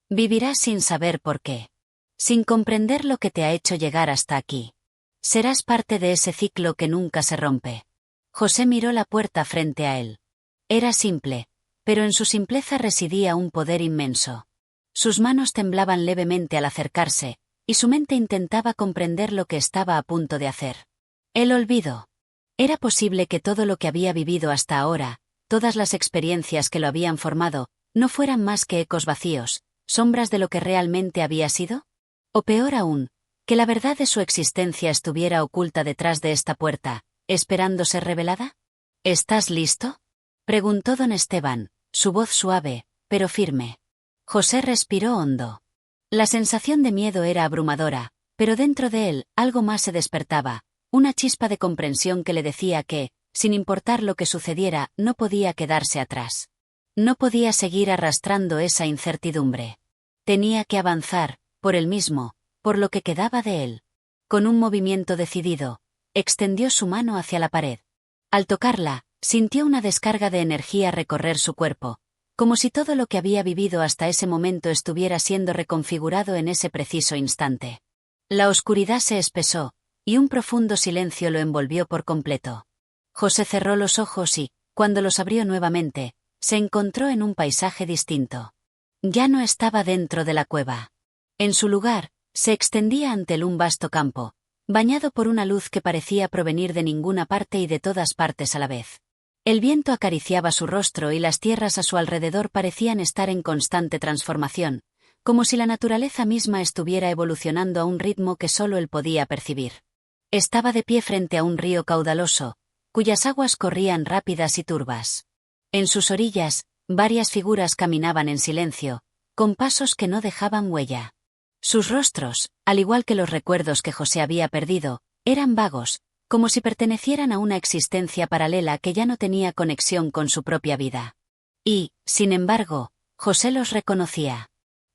Vivirás sin saber por qué. Sin comprender lo que te ha hecho llegar hasta aquí. Serás parte de ese ciclo que nunca se rompe. José miró la puerta frente a él. Era simple, pero en su simpleza residía un poder inmenso. Sus manos temblaban levemente al acercarse, y su mente intentaba comprender lo que estaba a punto de hacer. El olvido. Era posible que todo lo que había vivido hasta ahora, todas las experiencias que lo habían formado, no fueran más que ecos vacíos, sombras de lo que realmente había sido. O peor aún, que la verdad de su existencia estuviera oculta detrás de esta puerta, esperando ser revelada. ¿Estás listo?, preguntó don Esteban, su voz suave, pero firme. José respiró hondo. La sensación de miedo era abrumadora, pero dentro de él algo más se despertaba, una chispa de comprensión que le decía que, sin importar lo que sucediera, no podía quedarse atrás. No podía seguir arrastrando esa incertidumbre. Tenía que avanzar, por él mismo, por lo que quedaba de él. Con un movimiento decidido, extendió su mano hacia la pared. Al tocarla, sintió una descarga de energía recorrer su cuerpo, como si todo lo que había vivido hasta ese momento estuviera siendo reconfigurado en ese preciso instante. La oscuridad se espesó, y un profundo silencio lo envolvió por completo. José cerró los ojos y, cuando los abrió nuevamente, se encontró en un paisaje distinto. Ya no estaba dentro de la cueva. En su lugar, se extendía ante él un vasto campo, bañado por una luz que parecía provenir de ninguna parte y de todas partes a la vez. El viento acariciaba su rostro y las tierras a su alrededor parecían estar en constante transformación, como si la naturaleza misma estuviera evolucionando a un ritmo que solo él podía percibir. Estaba de pie frente a un río caudaloso, cuyas aguas corrían rápidas y turbas. En sus orillas, varias figuras caminaban en silencio, con pasos que no dejaban huella. Sus rostros, al igual que los recuerdos que José había perdido, eran vagos, como si pertenecieran a una existencia paralela que ya no tenía conexión con su propia vida. Y, sin embargo, José los reconocía.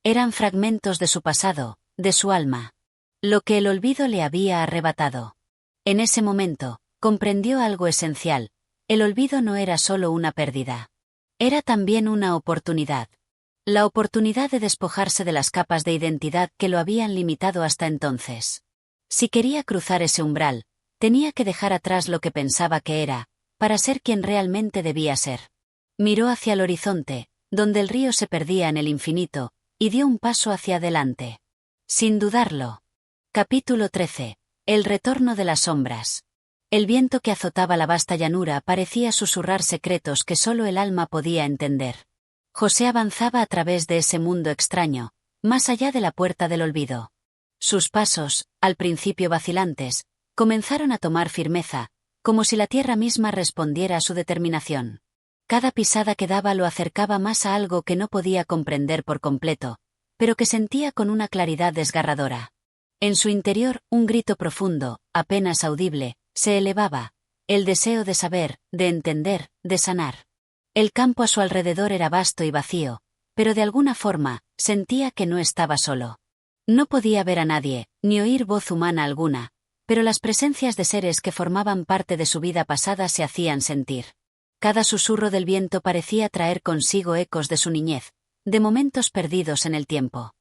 Eran fragmentos de su pasado, de su alma. Lo que el olvido le había arrebatado. En ese momento, comprendió algo esencial: el olvido no era solo una pérdida. Era también una oportunidad. La oportunidad de despojarse de las capas de identidad que lo habían limitado hasta entonces. Si quería cruzar ese umbral, tenía que dejar atrás lo que pensaba que era, para ser quien realmente debía ser. Miró hacia el horizonte, donde el río se perdía en el infinito, y dio un paso hacia adelante. Sin dudarlo. Capítulo 13. El retorno de las sombras. El viento que azotaba la vasta llanura parecía susurrar secretos que solo el alma podía entender. José avanzaba a través de ese mundo extraño, más allá de la puerta del olvido. Sus pasos, al principio vacilantes, comenzaron a tomar firmeza, como si la tierra misma respondiera a su determinación. Cada pisada que daba lo acercaba más a algo que no podía comprender por completo, pero que sentía con una claridad desgarradora. En su interior, un grito profundo, apenas audible, se elevaba: el deseo de saber, de entender, de sanar. El campo a su alrededor era vasto y vacío, pero de alguna forma, sentía que no estaba solo. No podía ver a nadie, ni oír voz humana alguna, pero las presencias de seres que formaban parte de su vida pasada se hacían sentir. Cada susurro del viento parecía traer consigo ecos de su niñez, de momentos perdidos en el tiempo.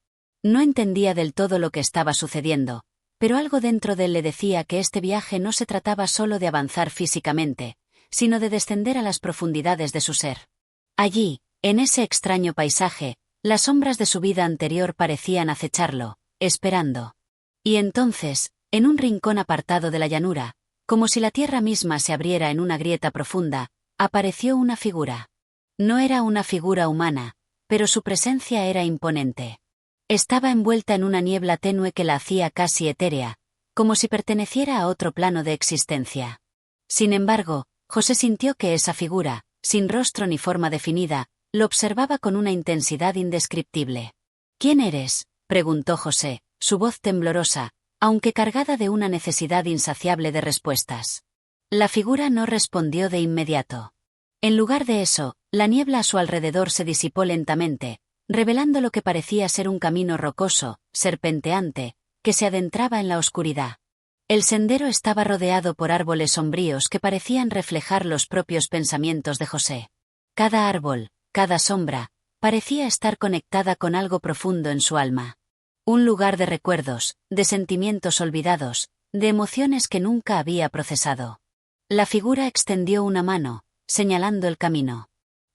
No entendía del todo lo que estaba sucediendo, pero algo dentro de él le decía que este viaje no se trataba solo de avanzar físicamente, sino de descender a las profundidades de su ser. Allí, en ese extraño paisaje, las sombras de su vida anterior parecían acecharlo, esperando. Y entonces, en un rincón apartado de la llanura, como si la tierra misma se abriera en una grieta profunda, apareció una figura. No era una figura humana, pero su presencia era imponente. Estaba envuelta en una niebla tenue que la hacía casi etérea, como si perteneciera a otro plano de existencia. Sin embargo, José sintió que esa figura, sin rostro ni forma definida, lo observaba con una intensidad indescriptible. ¿Quién eres?, preguntó José, su voz temblorosa, aunque cargada de una necesidad insaciable de respuestas. La figura no respondió de inmediato. En lugar de eso, la niebla a su alrededor se disipó lentamente, revelando lo que parecía ser un camino rocoso, serpenteante, que se adentraba en la oscuridad. El sendero estaba rodeado por árboles sombríos que parecían reflejar los propios pensamientos de José. Cada árbol, cada sombra, parecía estar conectada con algo profundo en su alma. Un lugar de recuerdos, de sentimientos olvidados, de emociones que nunca había procesado. La figura extendió una mano, señalando el camino.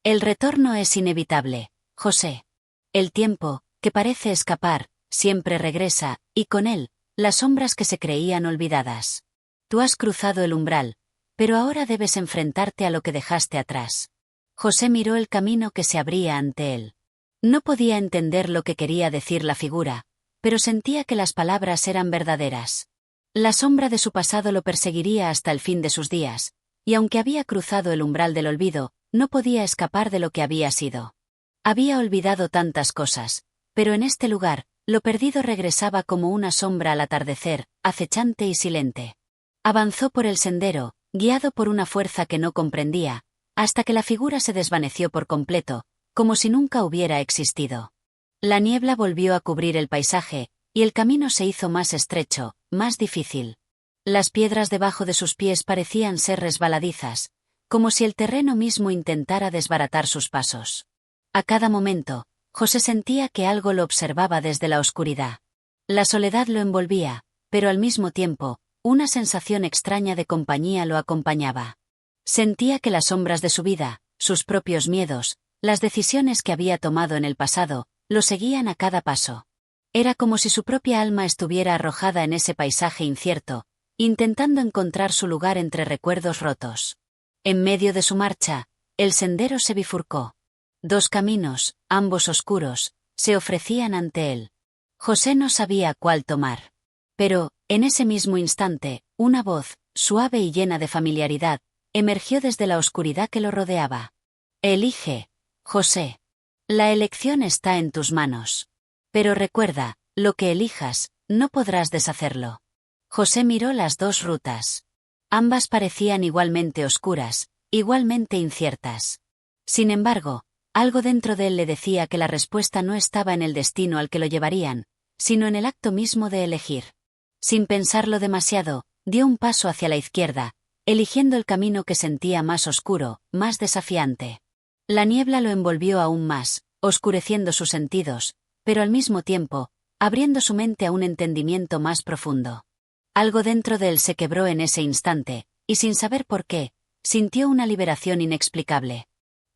El retorno es inevitable, José. El tiempo, que parece escapar, siempre regresa, y con él, las sombras que se creían olvidadas. Tú has cruzado el umbral, pero ahora debes enfrentarte a lo que dejaste atrás. José miró el camino que se abría ante él. No podía entender lo que quería decir la figura, pero sentía que las palabras eran verdaderas. La sombra de su pasado lo perseguiría hasta el fin de sus días, y aunque había cruzado el umbral del olvido, no podía escapar de lo que había sido. Había olvidado tantas cosas, pero en este lugar, lo perdido regresaba como una sombra al atardecer, acechante y silente. Avanzó por el sendero, guiado por una fuerza que no comprendía, hasta que la figura se desvaneció por completo, como si nunca hubiera existido. La niebla volvió a cubrir el paisaje, y el camino se hizo más estrecho, más difícil. Las piedras debajo de sus pies parecían ser resbaladizas, como si el terreno mismo intentara desbaratar sus pasos. A cada momento, José sentía que algo lo observaba desde la oscuridad. La soledad lo envolvía, pero al mismo tiempo, una sensación extraña de compañía lo acompañaba. Sentía que las sombras de su vida, sus propios miedos, las decisiones que había tomado en el pasado, lo seguían a cada paso. Era como si su propia alma estuviera arrojada en ese paisaje incierto, intentando encontrar su lugar entre recuerdos rotos. En medio de su marcha, el sendero se bifurcó. Dos caminos, ambos oscuros, se ofrecían ante él. José no sabía cuál tomar. Pero, en ese mismo instante, una voz, suave y llena de familiaridad, emergió desde la oscuridad que lo rodeaba. Elige, José. La elección está en tus manos. Pero recuerda, lo que elijas, no podrás deshacerlo. José miró las dos rutas. Ambas parecían igualmente oscuras, igualmente inciertas. Sin embargo, algo dentro de él le decía que la respuesta no estaba en el destino al que lo llevarían, sino en el acto mismo de elegir. Sin pensarlo demasiado, dio un paso hacia la izquierda, eligiendo el camino que sentía más oscuro, más desafiante. La niebla lo envolvió aún más, oscureciendo sus sentidos, pero al mismo tiempo, abriendo su mente a un entendimiento más profundo. Algo dentro de él se quebró en ese instante, y sin saber por qué, sintió una liberación inexplicable.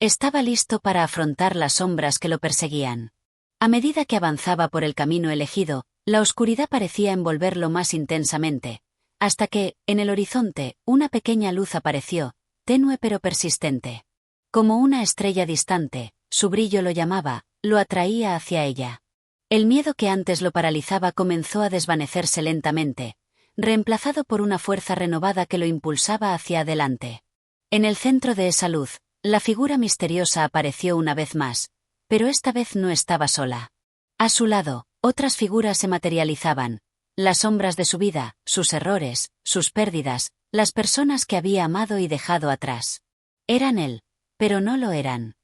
Estaba listo para afrontar las sombras que lo perseguían. A medida que avanzaba por el camino elegido, la oscuridad parecía envolverlo más intensamente, hasta que, en el horizonte, una pequeña luz apareció, tenue pero persistente. Como una estrella distante, su brillo lo llamaba, lo atraía hacia ella. El miedo que antes lo paralizaba comenzó a desvanecerse lentamente, reemplazado por una fuerza renovada que lo impulsaba hacia adelante. En el centro de esa luz, la figura misteriosa apareció una vez más, pero esta vez no estaba sola. A su lado, otras figuras se materializaban, las sombras de su vida, sus errores, sus pérdidas, las personas que había amado y dejado atrás. Eran él, pero no lo eran.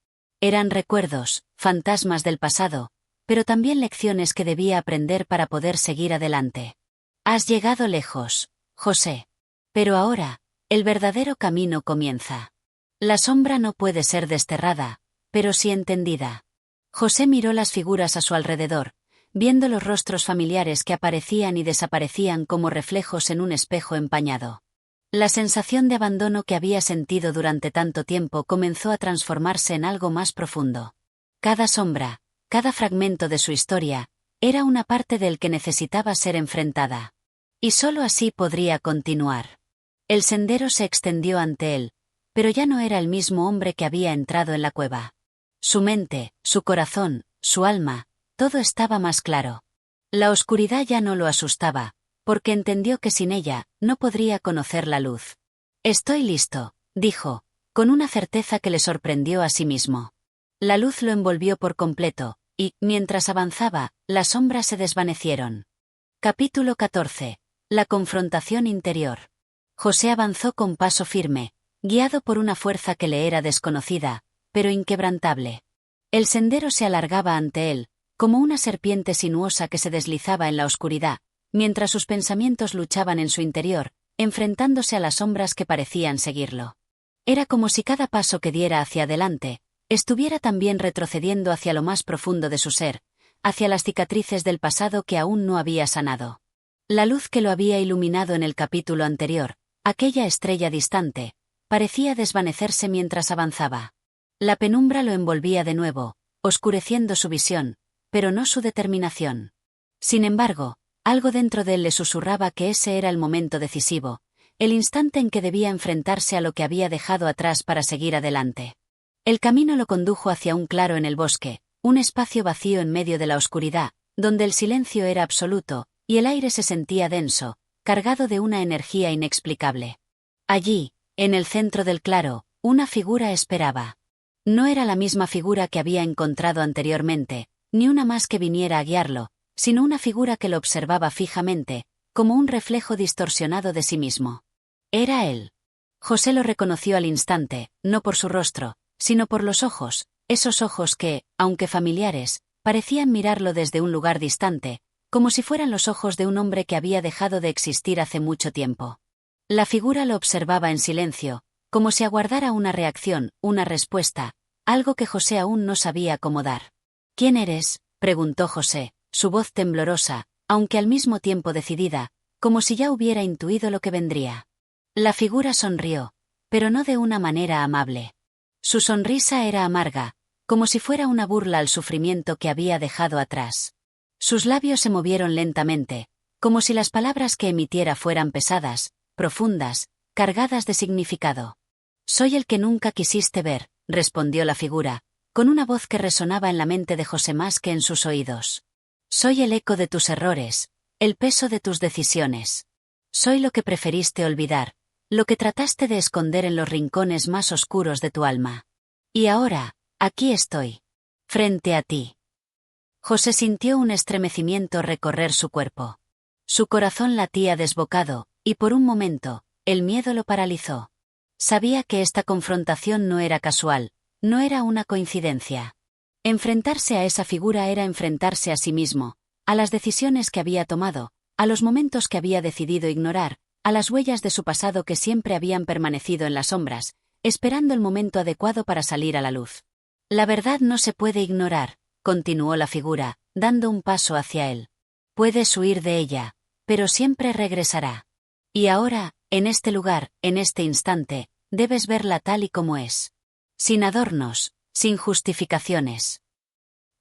Eran recuerdos, fantasmas del pasado, pero también lecciones que debía aprender para poder seguir adelante. Has llegado lejos, José. Pero ahora, el verdadero camino comienza. La sombra no puede ser desterrada, pero sí entendida. José miró las figuras a su alrededor, viendo los rostros familiares que aparecían y desaparecían como reflejos en un espejo empañado. La sensación de abandono que había sentido durante tanto tiempo comenzó a transformarse en algo más profundo. Cada sombra, cada fragmento de su historia, era una parte del que necesitaba ser enfrentada. Y sólo así podría continuar. El sendero se extendió ante él, pero ya no era el mismo hombre que había entrado en la cueva. Su mente, su corazón, su alma, todo estaba más claro. La oscuridad ya no lo asustaba, porque entendió que sin ella, no podría conocer la luz. Estoy listo, dijo, con una certeza que le sorprendió a sí mismo. La luz lo envolvió por completo, y, mientras avanzaba, las sombras se desvanecieron. Capítulo 14. La confrontación interior. José avanzó con paso firme, guiado por una fuerza que le era desconocida, pero inquebrantable. El sendero se alargaba ante él, como una serpiente sinuosa que se deslizaba en la oscuridad, mientras sus pensamientos luchaban en su interior, enfrentándose a las sombras que parecían seguirlo. Era como si cada paso que diera hacia adelante, estuviera también retrocediendo hacia lo más profundo de su ser, hacia las cicatrices del pasado que aún no había sanado. La luz que lo había iluminado en el capítulo anterior, aquella estrella distante, parecía desvanecerse mientras avanzaba. La penumbra lo envolvía de nuevo, oscureciendo su visión, pero no su determinación. Sin embargo, algo dentro de él le susurraba que ese era el momento decisivo, el instante en que debía enfrentarse a lo que había dejado atrás para seguir adelante. El camino lo condujo hacia un claro en el bosque, un espacio vacío en medio de la oscuridad, donde el silencio era absoluto, y el aire se sentía denso, cargado de una energía inexplicable. Allí, en el centro del claro, una figura esperaba. No era la misma figura que había encontrado anteriormente, ni una más que viniera a guiarlo, sino una figura que lo observaba fijamente, como un reflejo distorsionado de sí mismo. Era él. José lo reconoció al instante, no por su rostro, sino por los ojos, esos ojos que, aunque familiares, parecían mirarlo desde un lugar distante, como si fueran los ojos de un hombre que había dejado de existir hace mucho tiempo. La figura lo observaba en silencio, como si aguardara una reacción, una respuesta, algo que José aún no sabía cómo dar. ¿Quién eres?, preguntó José, su voz temblorosa, aunque al mismo tiempo decidida, como si ya hubiera intuido lo que vendría. La figura sonrió, pero no de una manera amable. Su sonrisa era amarga, como si fuera una burla al sufrimiento que había dejado atrás. Sus labios se movieron lentamente, como si las palabras que emitiera fueran pesadas, profundas, cargadas de significado. Soy el que nunca quisiste ver, respondió la figura, con una voz que resonaba en la mente de José más que en sus oídos. Soy el eco de tus errores, el peso de tus decisiones. Soy lo que preferiste olvidar, lo que trataste de esconder en los rincones más oscuros de tu alma. Y ahora, aquí estoy. Frente a ti. José sintió un estremecimiento recorrer su cuerpo. Su corazón latía desbocado, y por un momento, el miedo lo paralizó. Sabía que esta confrontación no era casual, no era una coincidencia. Enfrentarse a esa figura era enfrentarse a sí mismo, a las decisiones que había tomado, a los momentos que había decidido ignorar, a las huellas de su pasado que siempre habían permanecido en las sombras, esperando el momento adecuado para salir a la luz. La verdad no se puede ignorar, continuó la figura, dando un paso hacia él. Puedes huir de ella, pero siempre regresará. Y ahora, en este lugar, en este instante, debes verla tal y como es. Sin adornos, sin justificaciones.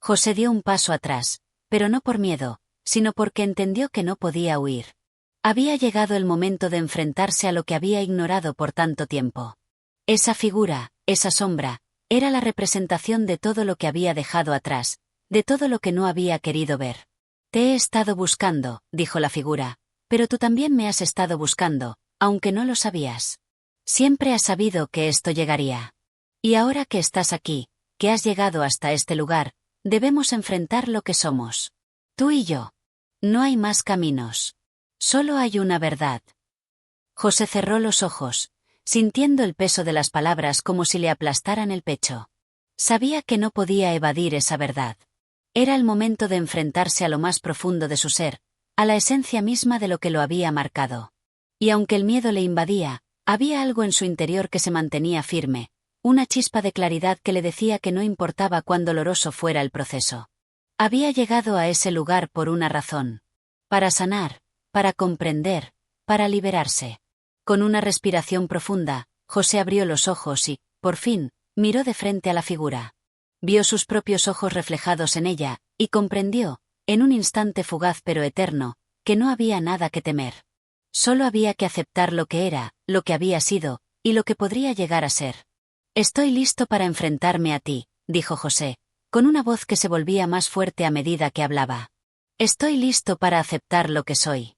José dio un paso atrás, pero no por miedo, sino porque entendió que no podía huir. Había llegado el momento de enfrentarse a lo que había ignorado por tanto tiempo. Esa figura, esa sombra, era la representación de todo lo que había dejado atrás, de todo lo que no había querido ver. Te he estado buscando, dijo la figura, pero tú también me has estado buscando, aunque no lo sabías. Siempre has sabido que esto llegaría. Y ahora que estás aquí, que has llegado hasta este lugar, debemos enfrentar lo que somos. Tú y yo. No hay más caminos. Solo hay una verdad. José cerró los ojos, sintiendo el peso de las palabras como si le aplastaran el pecho. Sabía que no podía evadir esa verdad. Era el momento de enfrentarse a lo más profundo de su ser, a la esencia misma de lo que lo había marcado. Y aunque el miedo le invadía, había algo en su interior que se mantenía firme, una chispa de claridad que le decía que no importaba cuán doloroso fuera el proceso. Había llegado a ese lugar por una razón. Para sanar, para comprender, para liberarse. Con una respiración profunda, José abrió los ojos y, por fin, miró de frente a la figura. Vio sus propios ojos reflejados en ella, y comprendió, en un instante fugaz pero eterno, que no había nada que temer. Solo había que aceptar lo que era, lo que había sido, y lo que podría llegar a ser. «Estoy listo para enfrentarme a ti», dijo José, con una voz que se volvía más fuerte a medida que hablaba. «Estoy listo para aceptar lo que soy».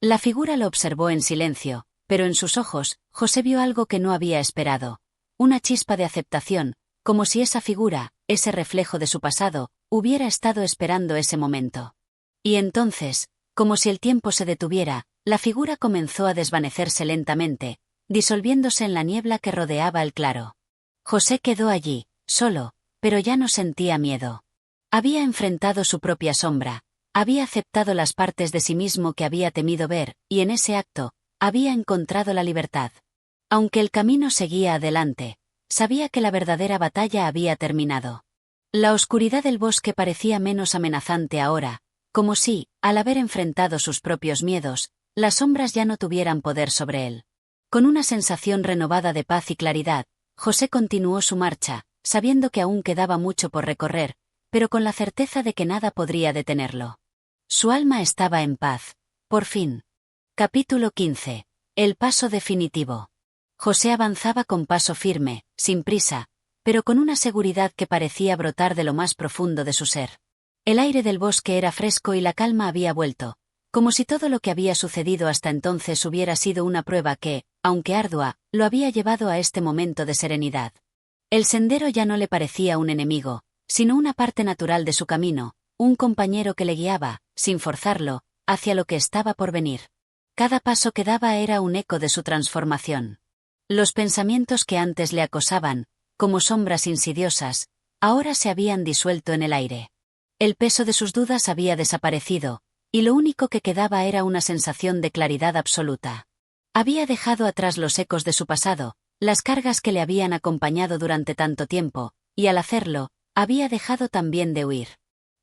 La figura lo observó en silencio, pero en sus ojos, José vio algo que no había esperado. Una chispa de aceptación, como si esa figura, ese reflejo de su pasado, hubiera estado esperando ese momento. Y entonces, como si el tiempo se detuviera, la figura comenzó a desvanecerse lentamente, disolviéndose en la niebla que rodeaba el claro. José quedó allí, solo, pero ya no sentía miedo. Había enfrentado su propia sombra, había aceptado las partes de sí mismo que había temido ver, y en ese acto, había encontrado la libertad. Aunque el camino seguía adelante, sabía que la verdadera batalla había terminado. La oscuridad del bosque parecía menos amenazante ahora, como si, al haber enfrentado sus propios miedos, las sombras ya no tuvieran poder sobre él. Con una sensación renovada de paz y claridad, José continuó su marcha, sabiendo que aún quedaba mucho por recorrer, pero con la certeza de que nada podría detenerlo. Su alma estaba en paz, por fin. Capítulo 15. El paso definitivo. José avanzaba con paso firme, sin prisa, pero con una seguridad que parecía brotar de lo más profundo de su ser. El aire del bosque era fresco y la calma había vuelto, como si todo lo que había sucedido hasta entonces hubiera sido una prueba que, aunque ardua, lo había llevado a este momento de serenidad. El sendero ya no le parecía un enemigo, sino una parte natural de su camino, un compañero que le guiaba, sin forzarlo, hacia lo que estaba por venir. Cada paso que daba era un eco de su transformación. Los pensamientos que antes le acosaban, como sombras insidiosas, ahora se habían disuelto en el aire. El peso de sus dudas había desaparecido, y lo único que quedaba era una sensación de claridad absoluta. Había dejado atrás los ecos de su pasado, las cargas que le habían acompañado durante tanto tiempo, y al hacerlo, había dejado también de huir.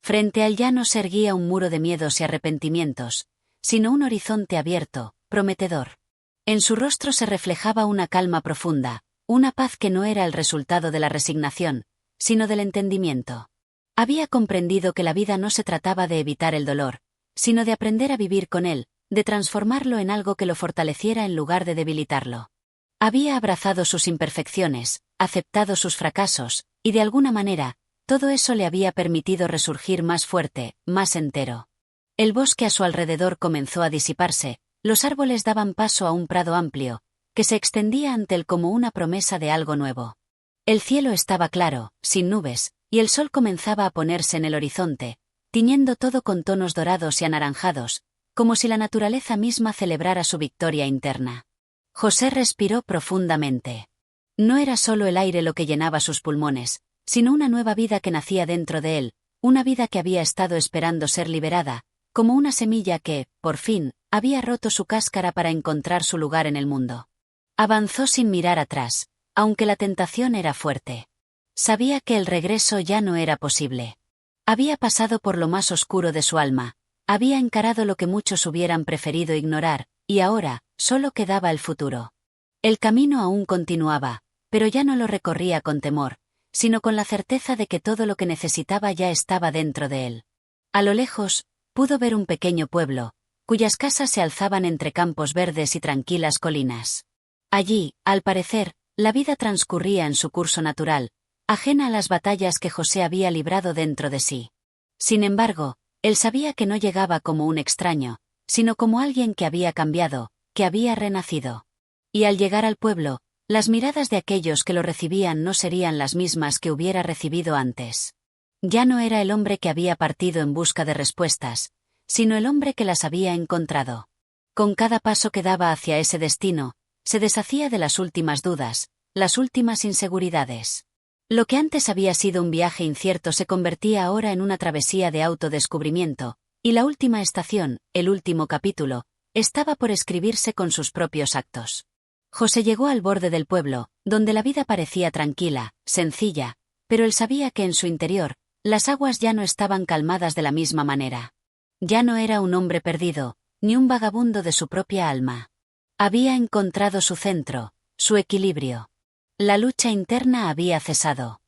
Frente al llano se erguía un muro de miedos y arrepentimientos, sino un horizonte abierto, prometedor. En su rostro se reflejaba una calma profunda, una paz que no era el resultado de la resignación, sino del entendimiento. Había comprendido que la vida no se trataba de evitar el dolor, sino de aprender a vivir con él, de transformarlo en algo que lo fortaleciera en lugar de debilitarlo. Había abrazado sus imperfecciones, aceptado sus fracasos, y de alguna manera, todo eso le había permitido resurgir más fuerte, más entero. El bosque a su alrededor comenzó a disiparse, los árboles daban paso a un prado amplio, que se extendía ante él como una promesa de algo nuevo. El cielo estaba claro, sin nubes, y el sol comenzaba a ponerse en el horizonte, tiñendo todo con tonos dorados y anaranjados, como si la naturaleza misma celebrara su victoria interna. José respiró profundamente. No era solo el aire lo que llenaba sus pulmones, sino una nueva vida que nacía dentro de él, una vida que había estado esperando ser liberada, como una semilla que, por fin, había roto su cáscara para encontrar su lugar en el mundo. Avanzó sin mirar atrás, aunque la tentación era fuerte. Sabía que el regreso ya no era posible. Había pasado por lo más oscuro de su alma, había encarado lo que muchos hubieran preferido ignorar, y ahora, solo quedaba el futuro. El camino aún continuaba, pero ya no lo recorría con temor, sino con la certeza de que todo lo que necesitaba ya estaba dentro de él. A lo lejos, pudo ver un pequeño pueblo, cuyas casas se alzaban entre campos verdes y tranquilas colinas. Allí, al parecer, la vida transcurría en su curso natural, ajena a las batallas que José había librado dentro de sí. Sin embargo, él sabía que no llegaba como un extraño, sino como alguien que había cambiado, que había renacido. Y al llegar al pueblo, las miradas de aquellos que lo recibían no serían las mismas que hubiera recibido antes. Ya no era el hombre que había partido en busca de respuestas, sino el hombre que las había encontrado. Con cada paso que daba hacia ese destino, se deshacía de las últimas dudas, las últimas inseguridades. Lo que antes había sido un viaje incierto se convertía ahora en una travesía de autodescubrimiento, y la última estación, el último capítulo, estaba por escribirse con sus propios actos. José llegó al borde del pueblo, donde la vida parecía tranquila, sencilla, pero él sabía que en su interior, las aguas ya no estaban calmadas de la misma manera. Ya no era un hombre perdido, ni un vagabundo de su propia alma. Había encontrado su centro, su equilibrio. La lucha interna había cesado.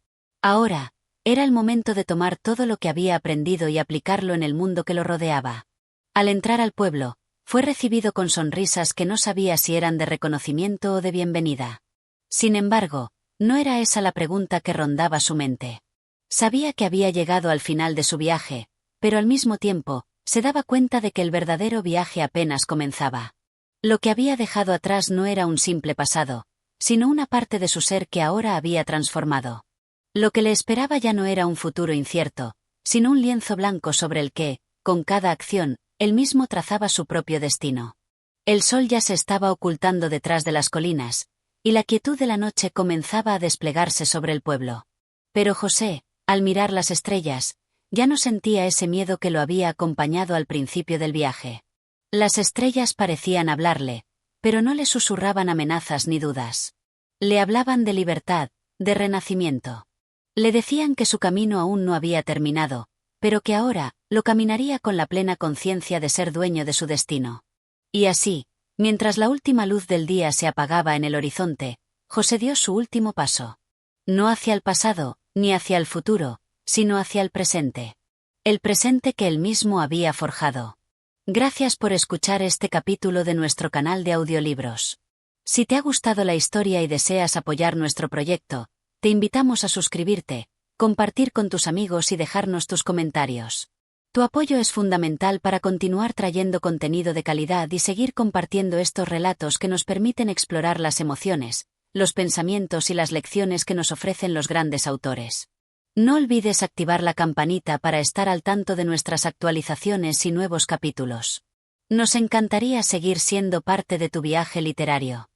Ahora, era el momento de tomar todo lo que había aprendido y aplicarlo en el mundo que lo rodeaba. Al entrar al pueblo, fue recibido con sonrisas que no sabía si eran de reconocimiento o de bienvenida. Sin embargo, no era esa la pregunta que rondaba su mente. Sabía que había llegado al final de su viaje, pero al mismo tiempo, se daba cuenta de que el verdadero viaje apenas comenzaba. Lo que había dejado atrás no era un simple pasado, sino una parte de su ser que ahora había transformado. Lo que le esperaba ya no era un futuro incierto, sino un lienzo blanco sobre el que, con cada acción, él mismo trazaba su propio destino. El sol ya se estaba ocultando detrás de las colinas, y la quietud de la noche comenzaba a desplegarse sobre el pueblo. Pero José, al mirar las estrellas, ya no sentía ese miedo que lo había acompañado al principio del viaje. Las estrellas parecían hablarle, pero no le susurraban amenazas ni dudas. Le hablaban de libertad, de renacimiento. Le decían que su camino aún no había terminado, pero que ahora lo caminaría con la plena conciencia de ser dueño de su destino. Y así, mientras la última luz del día se apagaba en el horizonte, José dio su último paso. No hacia el pasado, ni hacia el futuro, sino hacia el presente. El presente que él mismo había forjado. Gracias por escuchar este capítulo de nuestro canal de audiolibros. Si te ha gustado la historia y deseas apoyar nuestro proyecto, te invitamos a suscribirte, compartir con tus amigos y dejarnos tus comentarios. Tu apoyo es fundamental para continuar trayendo contenido de calidad y seguir compartiendo estos relatos que nos permiten explorar las emociones, los pensamientos y las lecciones que nos ofrecen los grandes autores. No olvides activar la campanita para estar al tanto de nuestras actualizaciones y nuevos capítulos. Nos encantaría seguir siendo parte de tu viaje literario.